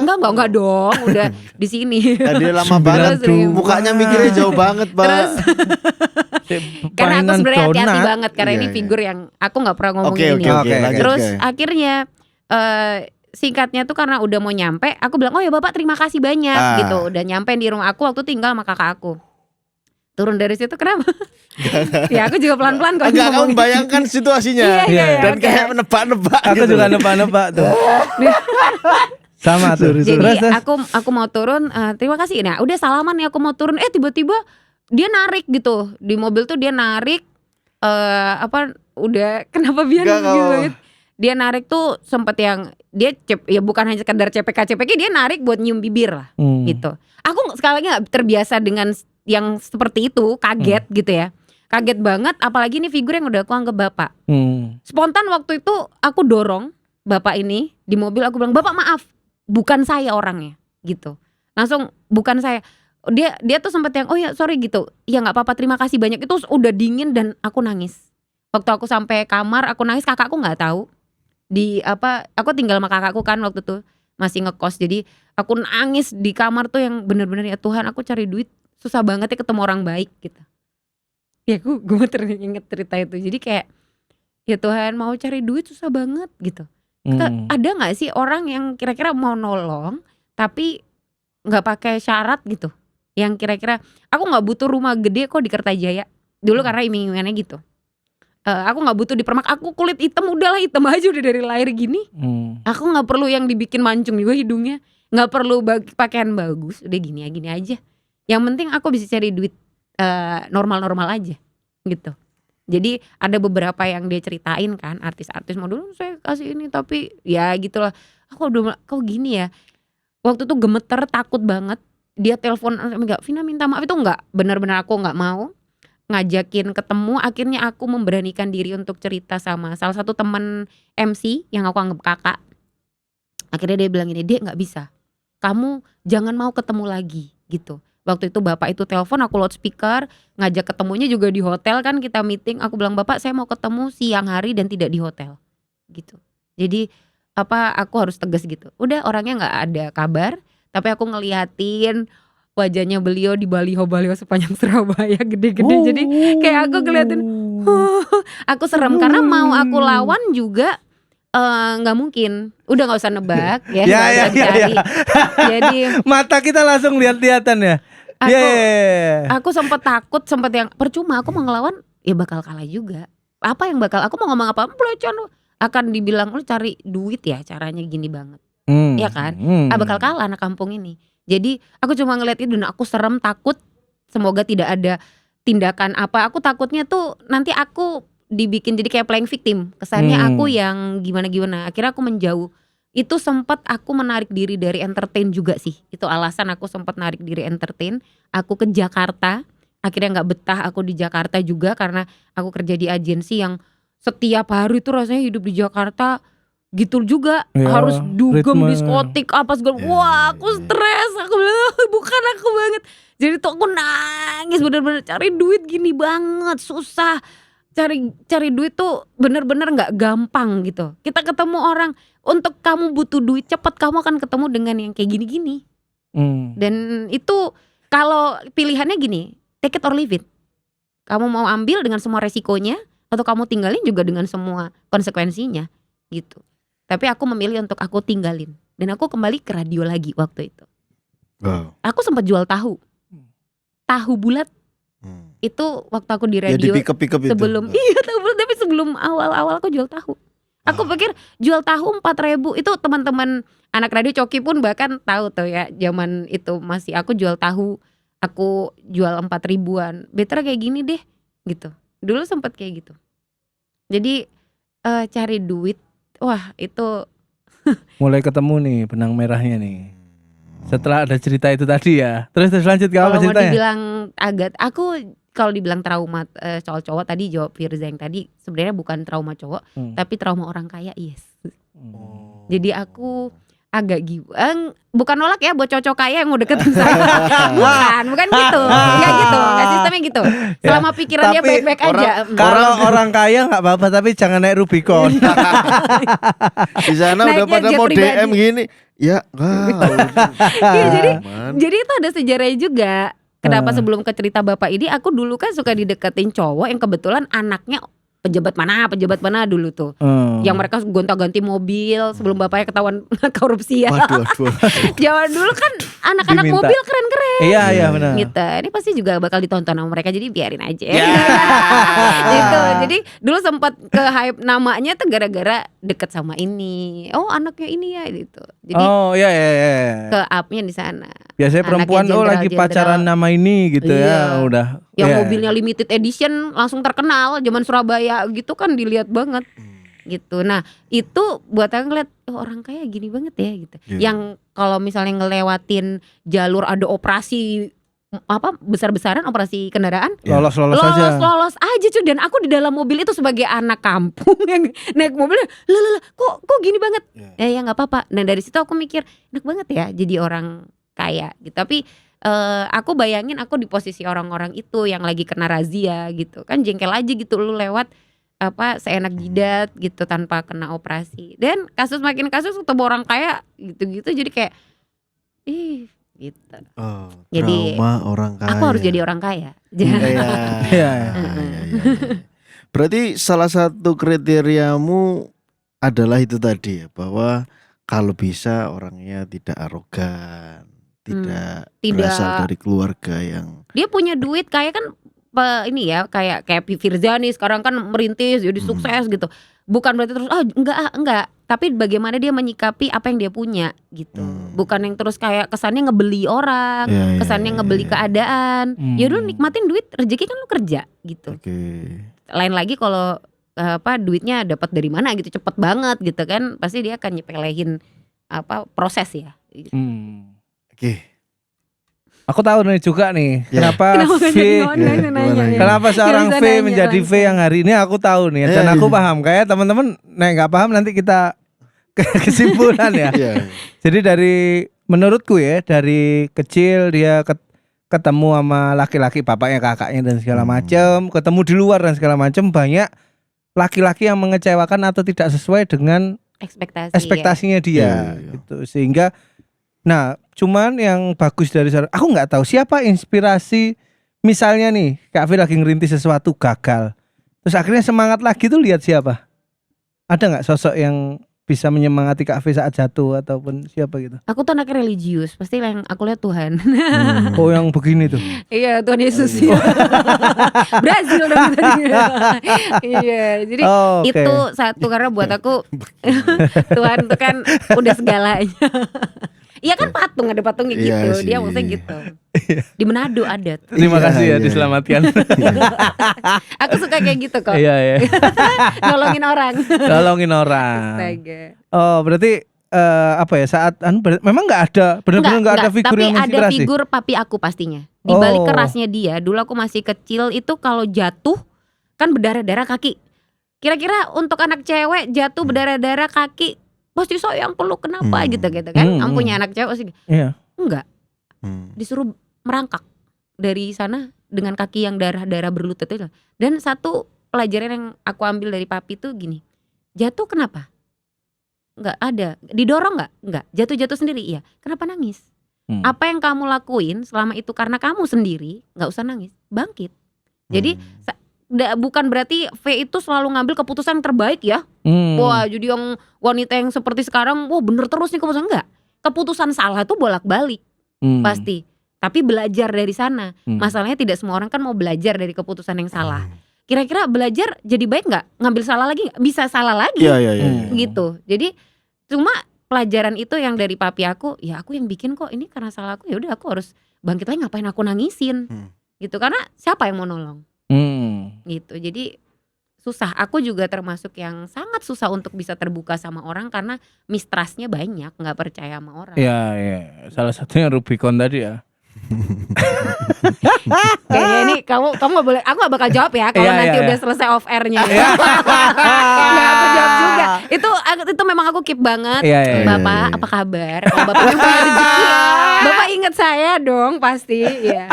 Enggak dong, udah di sini. Tadi lama banget, mukanya mikirnya jauh banget Pak. Karena aku sebenarnya hati-hati banget karena ini figur yang aku nggak pernah ngomongin ini. Terus akhirnya singkatnya tuh karena udah mau nyampe, aku bilang oh ya bapak terima kasih banyak gitu. Udah nyampe di rumah aku waktu tinggal sama kakak aku. Turun dari situ kenapa? Ya aku juga pelan-pelan kok. Enggak, kamu bayangkan situasinya. Dan kayak menebak-nebak. Aku juga nebak-nebak tuh. Sama tuh. Jadi aku mau turun, terima kasih. Nah udah salaman nih aku mau turun, tiba-tiba dia narik gitu di mobil tuh, dia narik udah kenapa biar gitu. Dia narik tuh sempet yang dia ya bukan hanya sekedar CPK, dia narik buat nyium bibir lah gitu. Aku sekali lagi nggak terbiasa dengan yang seperti itu, kaget gitu ya. Kaget banget, apalagi ini figur yang udah aku anggap bapak. Spontan waktu itu aku dorong bapak ini di mobil, aku bilang, "Bapak maaf, bukan saya orangnya." Gitu. Langsung bukan saya. dia tuh sempet yang oh ya sorry gitu, ya nggak apa-apa terima kasih banyak, itu udah dingin dan aku nangis. Waktu aku sampai kamar aku nangis, kakakku nggak tahu. Aku tinggal sama kakakku kan waktu tuh masih ngekos, jadi aku nangis di kamar tuh yang bener-bener ya Tuhan aku cari duit susah banget ya ketemu orang baik gitu. Ya gue inget cerita itu, jadi kayak ya Tuhan mau cari duit susah banget gitu. Ada nggak sih orang yang kira-kira mau nolong tapi nggak pakai syarat gitu, yang kira-kira aku nggak butuh rumah gede kok di Kertajaya dulu karena iming-imingannya gitu. Aku nggak butuh dipermak, aku kulit hitam udahlah hitam aja udah dari lahir gini. Aku nggak perlu yang dibikin mancung juga hidungnya, nggak perlu pakaian bagus, udah gini aja. Yang penting aku bisa cari duit normal-normal aja gitu. Jadi ada beberapa yang dia ceritain kan, artis-artis mau dulu saya kasih ini tapi ya gitulah. Aku udah kok gini ya. Waktu tuh gemeter takut banget. Dia telepon enggak, Vina minta maaf itu enggak. Benar-benar aku enggak mau ngajakin ketemu. Akhirnya aku memberanikan diri untuk cerita sama salah satu teman MC yang aku anggap kakak. Akhirnya dia bilang ini, "Dek enggak bisa. Kamu jangan mau ketemu lagi." gitu. Waktu itu bapak itu telepon, aku loudspeaker, ngajak ketemunya juga di hotel kan, kita meeting. Aku bilang, "Bapak saya mau ketemu siang hari dan tidak di hotel." gitu. Jadi aku harus tegas gitu. Udah orangnya nggak ada kabar, tapi aku ngeliatin wajahnya beliau di baliho sepanjang Surabaya gede-gede. Jadi kayak aku ngeliatin, aku serem karena mau aku lawan juga nggak mungkin. Udah nggak usah nebak ya. Ya. Jadi mata kita langsung lihat-lihatan ya. Aku sempet takut, sempet yang percuma aku mau ngelawan ya bakal kalah juga. Apa yang bakal aku mau ngomong apa pelecehan akan dibilang lu cari duit ya caranya gini banget. Ya kan? Bakal kalah anak kampung ini. Jadi aku cuma ngeliat itu dan aku serem takut semoga tidak ada tindakan apa. Aku takutnya tuh nanti aku dibikin jadi kayak playing victim. Kesannya aku yang gimana-gimana. Akhirnya aku menjauh. Itu sempat aku menarik diri dari entertain juga sih. Itu alasan aku sempat narik diri entertain. Aku ke Jakarta. Akhirnya gak betah aku di Jakarta juga karena aku kerja di agensi yang setiap hari tuh rasanya hidup di Jakarta gitu juga. Harus dugem diskotik apa segala. Wah aku stres. Aku bilang bukan aku banget. Jadi tuh aku nangis bener-bener cari duit gini banget. Susah. Cari duit tuh bener-bener gak gampang gitu. Kita ketemu orang, untuk kamu butuh duit cepat kamu akan ketemu dengan yang kayak gini-gini. Dan itu kalau pilihannya gini, take it or leave it. Kamu mau ambil dengan semua resikonya atau kamu tinggalin juga dengan semua konsekuensinya gitu. Tapi aku memilih untuk aku tinggalin. Dan aku kembali ke radio lagi waktu itu. Aku sempat jual tahu bulat. Itu waktu aku di radio ya, di pick up sebelum itu. Iya tahu bulat, tapi sebelum awal aku jual tahu. Aku pikir jual tahu 4.000 itu teman-teman anak radio Coki pun bahkan tahu tuh ya, zaman itu masih aku jual tahu, aku jual 4.000-an. Better kayak gini deh gitu. Dulu sempat kayak gitu. Jadi cari duit, wah itu mulai ketemu nih benang merahnya nih. Setelah ada cerita itu tadi ya. Terus lanjut ke apa kalau mau ceritanya? dibilang kalau dibilang trauma soal cowok tadi jawab Firza yang tadi sebenarnya bukan trauma cowok, tapi trauma orang kaya, yes. Jadi aku agak bukan nolak ya buat cowok kaya yang mau deketin saya. bukan gitu. Enggak gitu, enggak sistemnya gitu. Selama pikiran dia baik-baik aja. Kalau orang kaya enggak apa-apa tapi jangan naik Rubicon. Di sana udah pada mau DM gini. Ya, jadi itu ada sejarahnya juga. Kenapa sebelum ke cerita bapak ini, aku dulu kan suka dideketin cowok yang kebetulan anaknya pejabat mana dulu tuh. Yang mereka gonta-ganti mobil sebelum bapaknya ketahuan korupsi ya. Waduh. Zaman dulu kan anak-anak Diminta. mobil keren-keren. Iya benar. Gitu. Ini pasti juga bakal ditonton sama mereka, jadi biarin aja. Gitu. Jadi dulu sempat ke hype namanya tuh gara-gara deket sama ini. Oh, anaknya ini ya gitu. Jadi ke up-nya di sana. Biasanya perempuan lagi pacaran nama ini gitu ya, udah. Yang mobilnya limited edition langsung terkenal zaman Surabaya gitu kan dilihat banget. Gitu. Nah, itu buat aku ngeliat orang kaya gini banget ya gitu. Yang kalau misalnya ngelewatin jalur ada operasi besar-besaran operasi kendaraan, lolos aja cuy. Dan aku di dalam mobil itu sebagai anak kampung yang naik mobilnya, kok gini banget. Ya nggak apa-apa. Dan dari situ aku mikir enak banget ya jadi orang kaya gitu. Tapi aku bayangin aku di posisi orang-orang itu yang lagi kena razia gitu kan, jengkel aja gitu lu lewat seenak jidat gitu tanpa kena operasi. Dan makin kasus ketemu orang kaya gitu-gitu, jadi kayak gitu. Jadi Trauma orang kaya. aku harus jadi orang kaya. Iya. Berarti salah satu kriteriamu adalah itu tadi ya, bahwa kalau bisa orangnya tidak arogan, tidak berasal dari keluarga yang Dia punya duit kayak kan ini ya kayak Firzani sekarang kan merintis jadi sukses gitu. Bukan berarti terus enggak, tapi bagaimana dia menyikapi apa yang dia punya gitu. Bukan yang terus kayak kesannya ngebeli orang, kesannya ngebeli keadaan. Ya udah nikmatin duit, rezeki kan lu kerja gitu. Lain lagi kalau duitnya dapat dari mana gitu cepet banget gitu kan, pasti dia akan nyepelehin proses ya. Aku tahu nih juga nih kenapa V, kenapa seorang V menjadi V yang hari ini aku tahu nih dan aku paham. Kayak teman-teman nggak paham nanti kita kesimpulan ya. Jadi menurutku ya dari kecil dia ketemu sama laki-laki, bapaknya, kakaknya dan segala macam, ketemu di luar dan segala macam, banyak laki-laki yang mengecewakan atau tidak sesuai dengan ekspektasinya dia gitu. Sehingga cuman yang bagus dari aku nggak tahu siapa inspirasi, misalnya nih Kak Fi lagi ngerintis sesuatu gagal, terus akhirnya semangat lagi tuh lihat siapa? Ada nggak sosok yang bisa menyemangati Kak Fi saat jatuh ataupun siapa gitu? Aku tuh anaknya religius, pasti yang aku lihat Tuhan. Oh yang begini tuh? Iya Tuhan Yesus. Brazil dong tadi. Iya, jadi itu satu karena buat aku Tuhan tuh kan udah segalanya. Iya kan patung, ada patungnya gitu. Dia maksudnya gitu. Di Manado ada. Terima kasih ya diselamatkan. Aku suka kayak gitu kok. Iya. Nolongin orang. Astaga. Oh berarti saat memang nggak ada, benar-benar nggak ada figur yang menginspirasi. Tapi ada figur papi aku pastinya. Di balik kerasnya dia, dulu aku masih kecil itu kalau jatuh kan berdarah-darah kaki. Kira-kira untuk anak cewek jatuh berdarah-darah kaki pasti sayang peluk kenapa gitu kan. Kamu punya anak cewek sih. Enggak. Disuruh merangkak dari sana dengan kaki yang darah-darah berlutut itu. Dan satu pelajaran yang aku ambil dari papi tuh gini. Jatuh kenapa? Enggak ada. Didorong enggak. Jatuh-jatuh sendiri iya. Kenapa nangis? Apa yang kamu lakuin selama itu karena kamu sendiri, enggak usah nangis. Bangkit. Jadi bukan berarti V itu selalu ngambil keputusan yang terbaik ya. Wah jadi yang wanita yang seperti sekarang, wah bener terus nih keputusan. Enggak. Keputusan salah tuh bolak-balik pasti. Tapi belajar dari sana. Masalahnya tidak semua orang kan mau belajar dari keputusan yang salah. Kira-kira belajar jadi baik nggak? Ngambil salah lagi nggak? Bisa salah lagi gitu. Jadi cuma pelajaran itu yang dari papi aku, ya aku yang bikin kok, ini karena salah aku, ya udah aku harus bangkit lagi, ngapain aku nangisin gitu, karena siapa yang mau nolong gitu. Jadi susah, aku juga termasuk yang sangat susah untuk bisa terbuka sama orang karena mistrustnya banyak, nggak percaya sama orang. Iya, salah satunya Rubicon tadi ya. Kayaknya ini kamu gak boleh, aku gak bakal jawab ya kalau nanti udah selesai off airnya. Nggak aku jawab juga. Itu memang aku keep banget. Bapak apa kabar? Kalau Bapak punya rezeki, Bapak ingat saya dong pasti. Ya.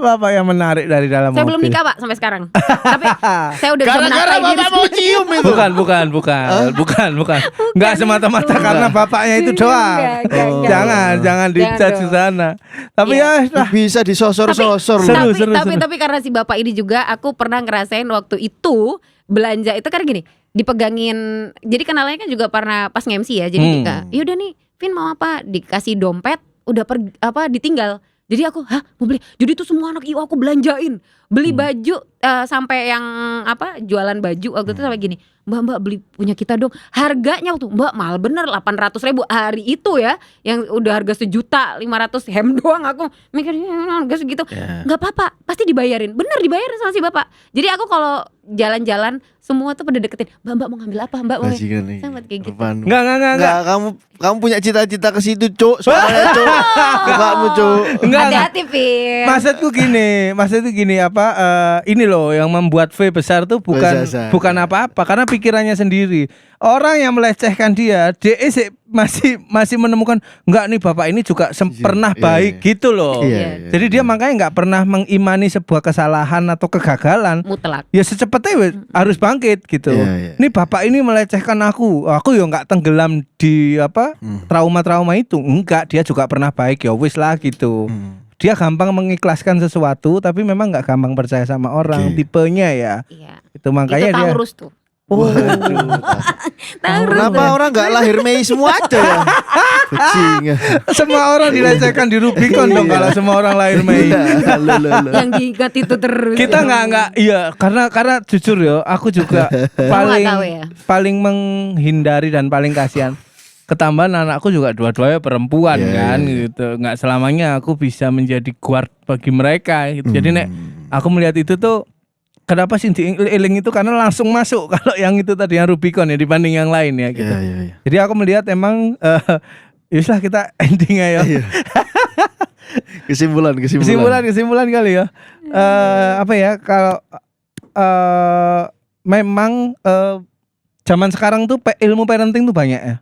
Bapak yang menarik dari dalam saya mobil. belum nikah Pak sampai sekarang. Tapi saya udah bisa Gara-gara Bapak mau cium itu. Bukan. Enggak semata-mata karena bapaknya itu doang. Jangan dijudge di sana. Tapi ya bisa disosor-sosor. Tapi karena si bapak ini juga aku pernah ngerasain waktu itu belanja itu kan gini, dipegangin. Jadi kenalannya kan juga pernah pas nge-MC ya. Jadi yaudah nih, Vin mau apa? Dikasih dompet, udah ditinggal. Jadi aku, mau beli. Jadi itu semua anak aku belanjain. Beli baju sampai yang jualan baju waktu itu sampai gini. Mbak beli punya kita dong. Harganya waktu Mbak mahal bener 800.000 hari itu ya. Yang udah harga 1.500.000 hem doang, aku mikir harga segitu. Gak apa-apa, pasti dibayarin. Bener dibayarin sama si bapak. Jadi aku kalau jalan-jalan semua tuh pada deketin, Mbak mau ngambil apa? Mbak mau sama kayak gitu. Enggak. Kamu punya cita-cita ke situ, Cuk. Soalnya, Cuk. Kamu, Cuk. Hati-hati, Vin. Maksudku gini, ini loh yang membuat V besar tuh bukan apa-apa, karena pikirannya sendiri. Orang yang melecehkan dia masih menemukan enggak nih bapak ini juga pernah baik gitu loh. Jadi dia makanya enggak pernah mengimani sebuah kesalahan atau kegagalan. Mutlak. Ya secepatnya harus bangkit gitu. Ini bapak ini melecehkan aku ya enggak tenggelam di trauma-trauma itu. Enggak, dia juga pernah baik ya wis lah gitu. Dia gampang mengikhlaskan sesuatu tapi memang enggak gampang percaya sama orang tipenya ya. Iya. Itu makanya itu dia Taurus tuh. Waduh. Taurus. Kenapa orang nggak lahir Mei semua aja ya? Bajingan. Semua orang dilecehkan di Rubicon dong kalau semua orang lahir Mei. Yang diingat itu terus. Kita nggak iya karena jujur ya aku juga paling menghindari dan paling kasihan. Ketambahan anakku juga dua-duanya perempuan kan gitu. Nggak selamanya aku bisa menjadi guard bagi mereka gitu. Jadi nek aku melihat itu tuh kenapa sih diiling itu karena langsung masuk kalau yang itu tadi yang Rubicon ya dibanding yang lain ya gitu. Jadi aku melihat emang yuslah kita ending aja. Kesimpulan kali ya. Apa ya kalau memang zaman sekarang tuh ilmu parenting tuh banyak ya.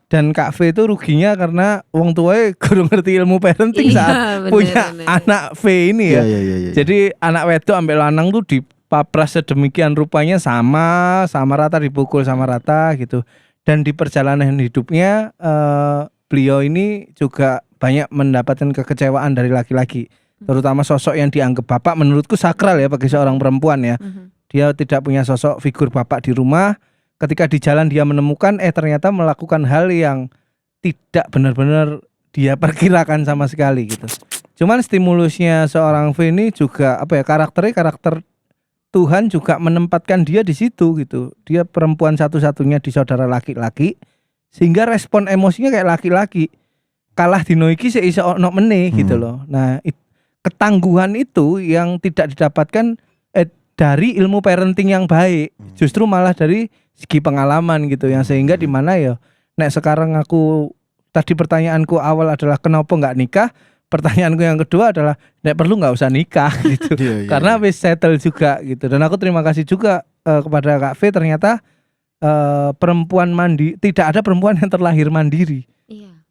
Dan Kak V itu ruginya karena wong tuanya kurang ngerti ilmu parenting saat punya anak V ini ya. Jadi anak wedok ambil lanang tuh dipapras sedemikian rupanya sama rata, dipukul sama rata gitu. Dan di perjalanan hidupnya beliau ini juga banyak mendapatkan kekecewaan dari laki-laki. Terutama sosok yang dianggap bapak menurutku sakral ya bagi seorang perempuan ya. Dia tidak punya sosok figur bapak di rumah. Ketika di jalan dia menemukan ternyata melakukan hal yang tidak benar-benar dia perkirakan sama sekali gitu. Cuman stimulusnya seorang V ini juga karakter Tuhan juga menempatkan dia di situ gitu. Dia perempuan satu-satunya di saudara laki-laki sehingga respon emosinya kayak laki-laki. Kalah dino iki sik iso ono meneh gitu loh. Nah, ketangguhan itu yang tidak didapatkan dari ilmu parenting yang baik. Justru malah dari segi pengalaman gitu yang sehingga di mana ya nek sekarang aku tadi pertanyaanku awal adalah kenapa nggak nikah, pertanyaanku yang kedua adalah nek perlu nggak usah nikah gitu. Karena wis settle juga gitu. Dan aku terima kasih juga kepada Kak V ternyata perempuan tidak ada perempuan yang terlahir mandiri.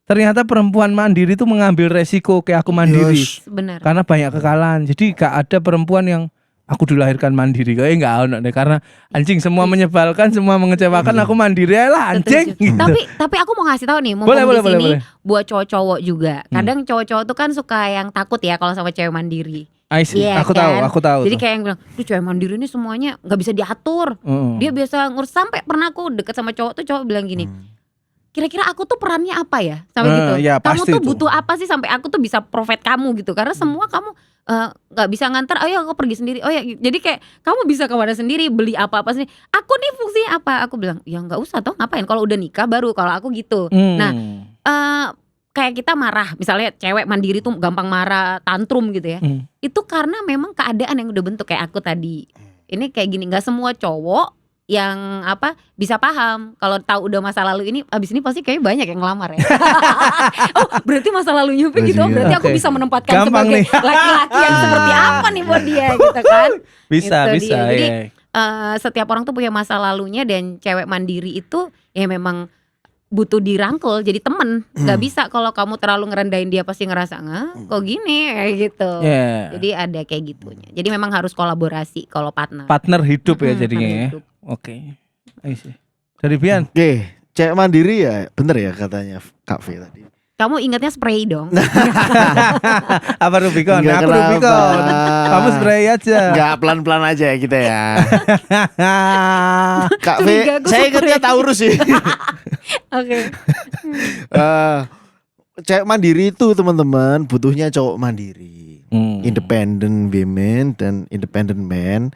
Ternyata perempuan mandiri itu mengambil resiko kayak aku mandiri. Benar. Karena banyak kekalahan. Jadi gak ada perempuan yang aku dilahirkan mandiri, kayak nggak ada deh karena anjing semua menyebalkan, semua mengecewakan, aku mandiri lah anjing. Gitu. Tapi aku mau ngasih tahu nih, mumpung di sini buat cowok-cowok juga. Kadang cowok-cowok tuh kan suka yang takut ya kalau sama cewek mandiri. Yeah, aku tahu. Jadi kayak yang bilang, tuh cewek mandiri ini semuanya nggak bisa diatur. Dia biasa ngurus sampai pernah aku deket sama cowok tuh cowok bilang gini. Kira-kira aku tuh perannya apa ya sampai gitu. Ya, kamu tuh butuh apa sih sampai aku tuh bisa provide kamu gitu. Karena semua kamu gak bisa nganter, ayo aku pergi sendiri. Oh ya, jadi kayak kamu bisa kemana sendiri, beli apa-apa sendiri. Aku nih fungsinya apa? Aku bilang, ya gak usah toh, ngapain kalau udah nikah baru kalau aku gitu. Nah kayak kita marah, misalnya cewek mandiri tuh gampang marah, tantrum gitu ya. Itu karena memang keadaan yang udah bentuk kayak aku tadi. Ini kayak gini, gak semua cowok yang bisa paham kalau tahu udah masa lalu ini, abis ini pasti kayak banyak yang ngelamar ya. Oh berarti masa lalunya begitu, berarti aku bisa menempatkan gampang sebagai laki-laki yang seperti apa nih buat dia gitu kan. Bisa Jadi setiap orang tuh punya masa lalunya, dan cewek mandiri itu ya memang butuh dirangkul jadi temen. Gak bisa kalau kamu terlalu ngerendahin dia, pasti ngerasa kok gini kayak gitu. Jadi ada kayak gitunya. Jadi memang harus kolaborasi kalau partner hidup ya jadinya ya. Oke. Dari Bian. Cewek mandiri ya, bener ya katanya Kak V tadi. Kamu ingatnya spray dong. Apa Rubicon? Aku Rubicon. Kamu spray aja. Enggak, pelan-pelan aja ya kita ya. Kak V, saya ingatnya Taurus sih. Oke. Cewek mandiri itu teman-teman butuhnya cowok mandiri. Independent women dan independent men.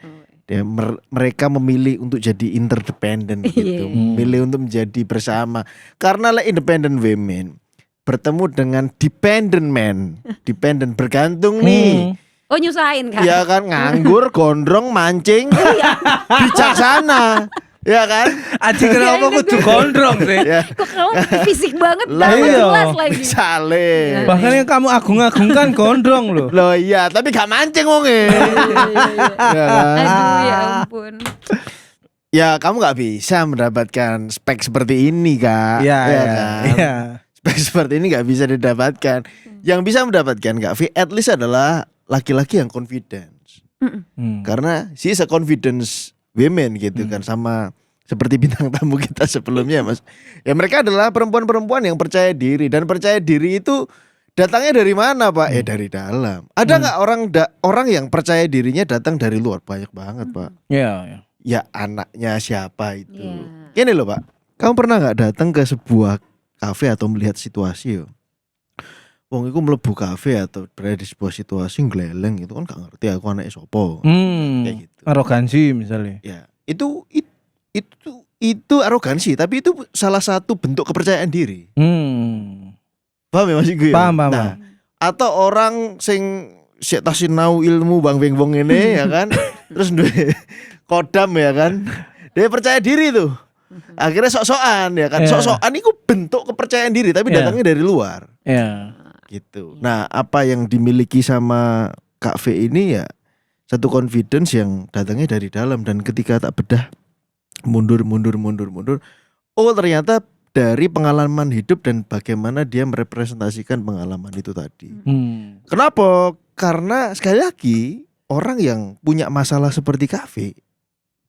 Ya, mereka memilih untuk jadi interdependent gitu. Memilih untuk menjadi bersama. Karena independent women bertemu dengan dependent man, dependent bergantung nih. Oh nyusahin kan? Ya kan, nganggur, gondrong, mancing, bijaksana, ya kan? Aji kenapa kudu gondrong sih? Kok kamu fisik banget, jelas lagi. Saling. Bahkan yang kamu agung-agungkan gondrong loh. Loh iya, tapi gak mancing wonge. Aduh ya ampun. Ya kamu nggak bisa mendapatkan spek seperti ini kak. Iya, Ya iya, kan? iya. Spek seperti ini nggak bisa didapatkan. Yang bisa mendapatkan Kak V at least adalah laki-laki yang confidence. Karena she is a confidence women gitu kan, sama seperti bintang tamu kita sebelumnya Mas. Ya mereka adalah perempuan-perempuan yang percaya diri, dan percaya diri itu datangnya dari mana Pak? Dari dalam. Ada nggak orang yang percaya dirinya datang dari luar? Banyak banget Pak. Iya. Ya anaknya siapa itu. Iya. Gini loh Pak, kamu pernah nggak datang ke sebuah kafe atau melihat situasi yo? Wong iku mlebu kafe atau berada di sebuah situasi ngeleleng itu kan gak ngerti aku anake sopo. Kayak gitu. Arogansi misalnya. Ya, itu arogansi, tapi itu salah satu bentuk kepercayaan diri. Paham ya Mas gue? Paham. Nah, atau orang sing sik tas sinau ilmu bang wong ini ya kan, terus duwe kodam ya kan, dia percaya diri tuh. Akhirnya sok-sokan ya kan, sok-sokan itu bentuk kepercayaan diri, tapi datangnya dari luar. Iya. Gitu. Nah, apa yang dimiliki sama Kak V ini ya satu confidence yang datangnya dari dalam, dan ketika tak bedah mundur. Oh, ternyata dari pengalaman hidup dan bagaimana dia merepresentasikan pengalaman itu tadi. Kenapa? Karena sekali lagi orang yang punya masalah seperti Kak V,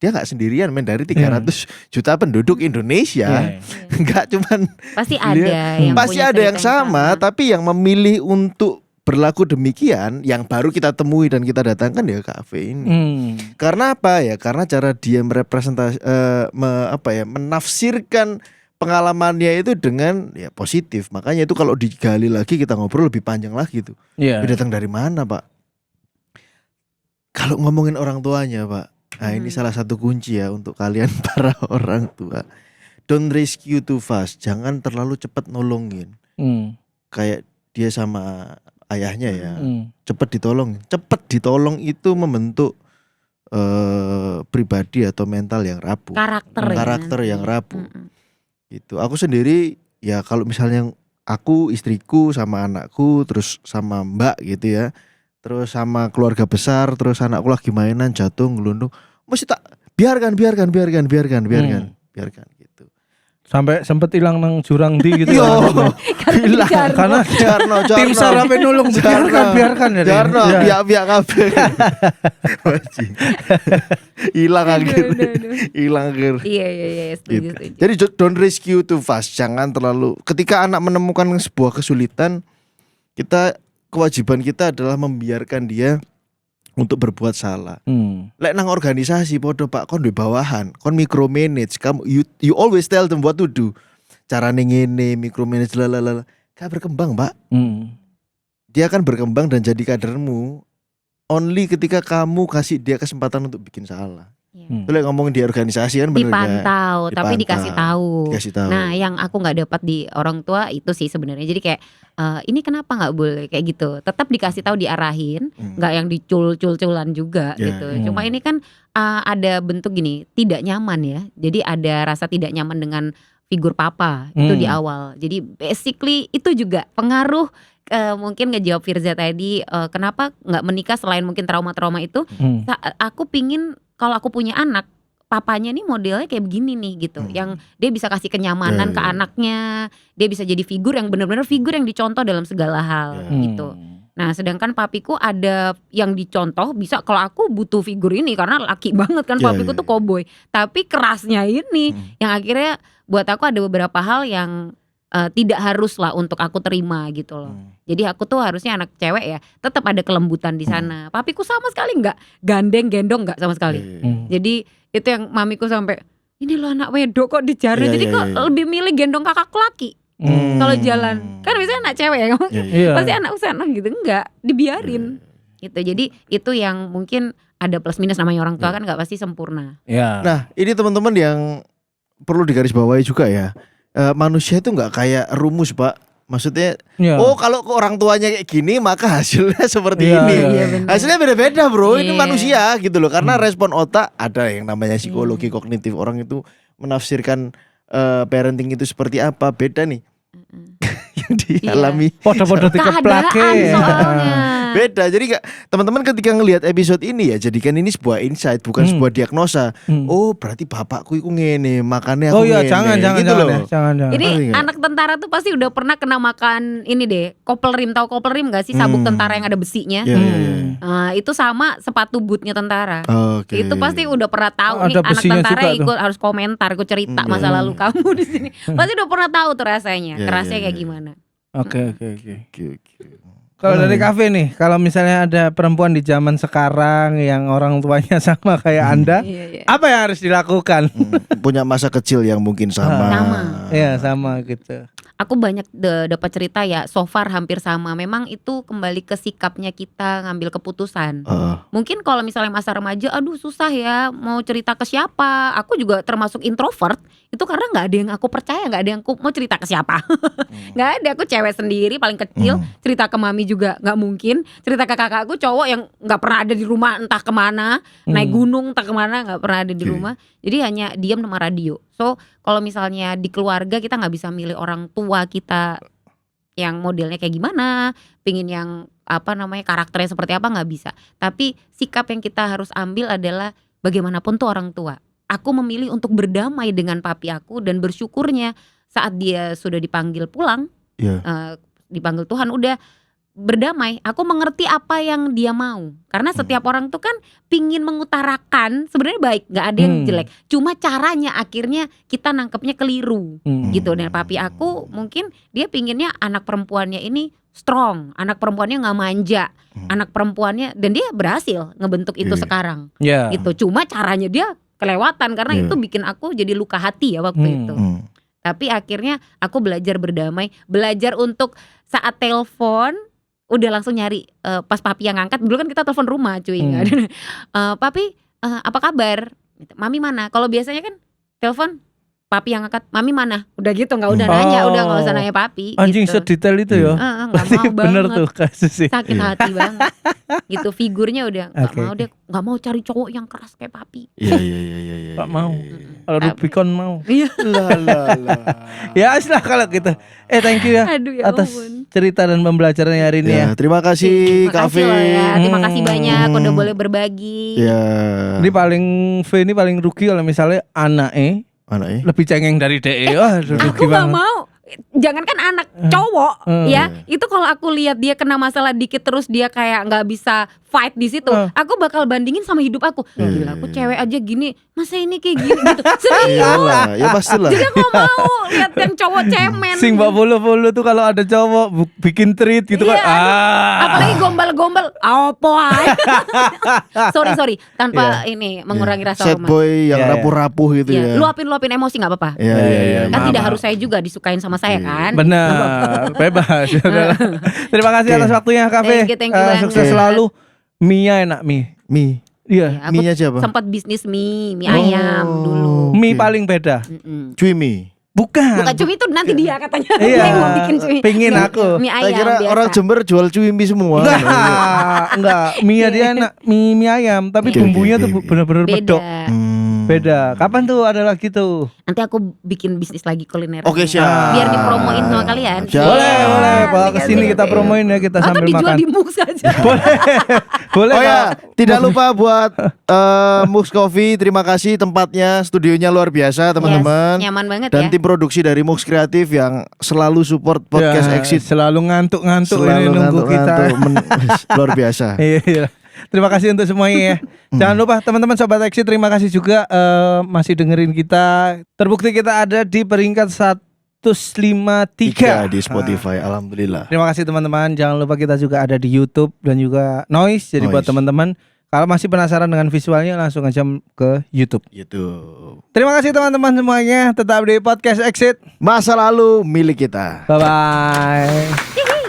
dia nggak sendirian men, dari 300 juta penduduk Indonesia. Nggak cuman Pasti ada yang pasti punya ada yang cerita sama, tapi yang memilih untuk berlaku demikian yang baru kita temui dan kita datangkan ya Kak V ini. Karena apa ya? Karena cara dia merepresentasi menafsirkan pengalamannya itu dengan ya positif. Makanya itu kalau digali lagi kita ngobrol lebih panjang lagi tuh. Dia datang dari mana, Pak? Kalau ngomongin orang tuanya, Pak. Nah, ini salah satu kunci ya untuk kalian para orang tua. Don't rescue too fast. Jangan terlalu cepat nolongin. Kayak dia sama ayahnya ya. Cepat ditolong itu membentuk pribadi atau mental yang rapuh. Karakter yang rapuh. Gitu. Aku sendiri ya kalau misalnya aku, istriku sama anakku terus sama mbak gitu ya. Terus sama keluarga besar, terus anakku lagi mainan jatuh ngelundung, mesti tak biarkan gitu. Sampai sempet hilang nang jurang di gitu. Hilang karena Jarno tim SAR sampai nulung, biarkan ya. Jarno biak kabeh. Hilang akhir. Iya, setuju. Jadi don't rescue too fast. Jangan terlalu, ketika anak menemukan sebuah kesulitan, kewajiban kita adalah membiarkan dia untuk berbuat salah. Lek nang organisasi podo Pak, kon duwe bawahan, kon micromanage, kamu you always tell them what to do. Carane ngene, micromanage lalala. Gak berkembang, Pak. Dia akan berkembang dan jadi kadermu only ketika kamu kasih dia kesempatan untuk bikin salah. Lek ngomongin di organisasi kan bener dipantau, tapi dikasih tahu. Nah, yang aku nggak dapat di orang tua itu sih sebenarnya. Jadi kayak ini kenapa nggak boleh kayak gitu. Tetap dikasih tahu, diarahin, nggak yang dicul-culan juga gitu. Cuma ini kan ada bentuk gini, tidak nyaman ya. Jadi ada rasa tidak nyaman dengan figur papa itu di awal. Jadi basically itu juga pengaruh. Mungkin ngejawab Firza tadi, kenapa nggak menikah selain mungkin trauma-trauma itu. Aku pingin kalau aku punya anak, papanya nih modelnya kayak begini nih gitu, yang dia bisa kasih kenyamanan ke anaknya, dia bisa jadi figur yang benar-benar figur yang dicontoh dalam segala hal gitu. Nah, sedangkan papiku ada yang dicontoh, bisa kalau aku butuh figur ini karena laki banget kan, papiku tuh cowboy, tapi kerasnya ini yang akhirnya buat aku ada beberapa hal yang tidak harus lah untuk aku terima gitu loh. Jadi aku tuh harusnya anak cewek ya, tetap ada kelembutan di sana. Papiku sama sekali nggak gendong nggak sama sekali. Jadi itu yang mamiku sampai, ini lo anak wedok kok dijarnya. Jadi kok lebih milih gendong kakakku laki. Kalau jalan kan biasanya anak cewek ya, pasti anak usaha gitu, enggak dibiarin. Gitu. Jadi itu yang mungkin ada plus minus, namanya orang tua kan nggak pasti sempurna. Nah, ini teman-teman yang perlu digarisbawahi juga ya. Manusia itu nggak kayak rumus, Pak. Maksudnya, oh kalau orang tuanya kayak gini maka hasilnya seperti ini. Hasilnya beda-beda, bro. Ini manusia gitu loh. Karena respon otak ada yang namanya psikologi kognitif. Orang itu menafsirkan parenting itu seperti apa, beda nih. Yang dialami. Podo-podo dikeplake. Soalnya. Beda. Jadi nggak, teman-teman ketika ngelihat episode ini ya jadikan ini sebuah insight, bukan sebuah diagnosa. Oh, berarti bapakku itu ngene, makannya aku Oh iya, ngene. jangan Gitu loh. jangan. Ini Ngerti nggak? anak tentara tuh pasti udah pernah kena makan ini deh, kopel rim. Tahu kopel rim gak sih, sabuk tentara yang ada besinya? Iya, iya, iya. Nah, itu sama sepatu bootnya tentara. Oke. Itu pasti udah pernah tahu Ada nih anak besinya tentara juga ikut harus komentar, ikut cerita masa lalu kamu di sini. Pasti udah pernah tahu tuh rasanya, Iya, kerasnya iya, kayak iya. gimana. Oke. Oke. Kalau dari kafe nih, kalau misalnya ada perempuan di zaman sekarang yang orang tuanya sama kayak Anda, Iya. apa yang harus dilakukan? Punya masa kecil yang mungkin sama. Sama. Iya, sama gitu. Aku banyak dapat cerita ya, so far hampir sama. Memang itu kembali ke sikapnya kita ngambil keputusan. Mungkin kalau misalnya masa remaja, aduh susah ya mau cerita ke siapa. Aku juga termasuk introvert. Itu karena nggak ada yang aku percaya, nggak ada yang aku mau cerita ke siapa. Nggak ada, aku cewek sendiri paling kecil. Cerita ke mami juga nggak mungkin. Cerita ke kakakku cowok yang nggak pernah ada di rumah entah kemana, naik gunung entah kemana, nggak pernah ada di rumah. Jadi hanya diam sama radio. So kalau misalnya di keluarga kita nggak bisa milih orang tua kita yang modelnya kayak gimana, pingin yang karakternya seperti apa, nggak bisa. Tapi sikap yang kita harus ambil adalah bagaimanapun tuh orang tua. Aku memilih untuk berdamai dengan papi aku dan bersyukurnya saat dia sudah dipanggil pulang, dipanggil Tuhan udah berdamai. Aku mengerti apa yang dia mau. Karena setiap orang tuh kan pingin mengutarakan sebenarnya baik, nggak ada yang jelek. Cuma caranya akhirnya kita nangkepnya keliru gitu. Dan papi aku mungkin dia pinginnya anak perempuannya ini strong, anak perempuannya nggak manja, anak perempuannya, dan dia berhasil ngebentuk itu sekarang. Gitu. Cuma caranya dia kelewatan karena itu bikin aku jadi luka hati ya waktu itu. Tapi akhirnya aku belajar berdamai, belajar untuk saat telepon udah langsung nyari pas papi yang ngangkat. Dulu kan kita telepon rumah cuy, papi apa kabar? Mami mana? Kalau biasanya kan telepon papi yang ngangkat, mami mana? Udah gitu, nggak usah nanya, udah nggak usah nanya papi. Anjing gitu. sedetail itu ya. Nggak mau Bener banget. tuh kasus sih. Sakit hati banget. Gitu figurnya udah nggak Oke, mau, dia nggak mau cari cowok yang keras kayak papi. Iya. Gak mau. Kalau Rubicon mau. Iya. Lah. Ya lah kalau gitu. Thank you ya Aduh ya atas ampun. cerita dan pembelajarannya hari ini ya. Terima kasih Terima kasih Kafe. loh ya. Terima kasih banyak udah boleh berbagi. Ya. Ini paling rugi kalau misalnya anaknya Anaknya. lebih cengeng dari DE. Aduh, rugi Aku nggak banget. mau. Jangankan anak cowok ya, itu kalau aku lihat dia kena masalah dikit terus dia kayak nggak bisa fight di situ, aku bakal bandingin sama hidup aku. Gila, aku cewek aja gini, masa ini kayak gini gitu. Serius. Iyalah, ya pastilah. Jadi aku mau lihat yang cowok cemen. Sing mbak bolo-bolo tuh kalau ada cowok bikin treat gitu Iya, kan. apalagi gombal-gombal. Apa aja. Sorry tanpa ini mengurangi rasa Sad hormat. boy yang Iya, iya. rapuh-rapuh gitu Iya, ya. luapin emosi nggak apa-apa. Iya. Kan maaf, tidak maaf. harus saya juga disukain sama saya kan. Benar, bebas. Terima kasih atas waktunya Kafe. Thank you banget. Sukses selalu. Mie enak mie. Mie. Iya. Ya, aku Mie-nya siapa? sempat bisnis mie ayam dulu. Mie paling beda. Cuy mie. Bukan. Bukan cumi itu nanti dia katanya. Iya. Dia yang mau bikin cumi. Pingin aku. Mie Saya ayam kira biasa. orang Jember jual cuy mie semua. Enggak. Mie dia enak. Mie ayam, tapi Oke, bumbunya oke, tuh oke. benar-benar Beda. medok. Beda. Kapan tuh ada lagi tuh? Nanti aku bikin bisnis lagi kuliner. Oke, siap. Biar dipromoin sama kalian. Siap. Boleh. Bawa Nanti kesini kasih. kita promoin ya, kita Atau sambil dijual makan. di Mux aja. Boleh. Oh Pak. ya, tidak lupa buat Mux Coffee. Terima kasih tempatnya, studionya luar biasa teman-teman. Yes, nyaman banget Dan ya. tim produksi dari Mux Kreatif yang selalu support podcast Ya, Exit. selalu ngantuk-ngantuk ini Selalu nunggu kita. luar biasa. Iya. Terima kasih untuk semuanya ya. Jangan lupa teman-teman Sobat Exit, terima kasih juga masih dengerin kita. Terbukti kita ada di peringkat 153 di Spotify. Alhamdulillah. Terima kasih teman-teman. Jangan lupa kita juga ada di YouTube dan juga Noise. Jadi buat Noise. teman-teman kalau masih penasaran dengan visualnya langsung aja ke YouTube. Gitu. Terima kasih teman-teman semuanya. Tetap di podcast Exit. Masa lalu milik kita. Bye bye.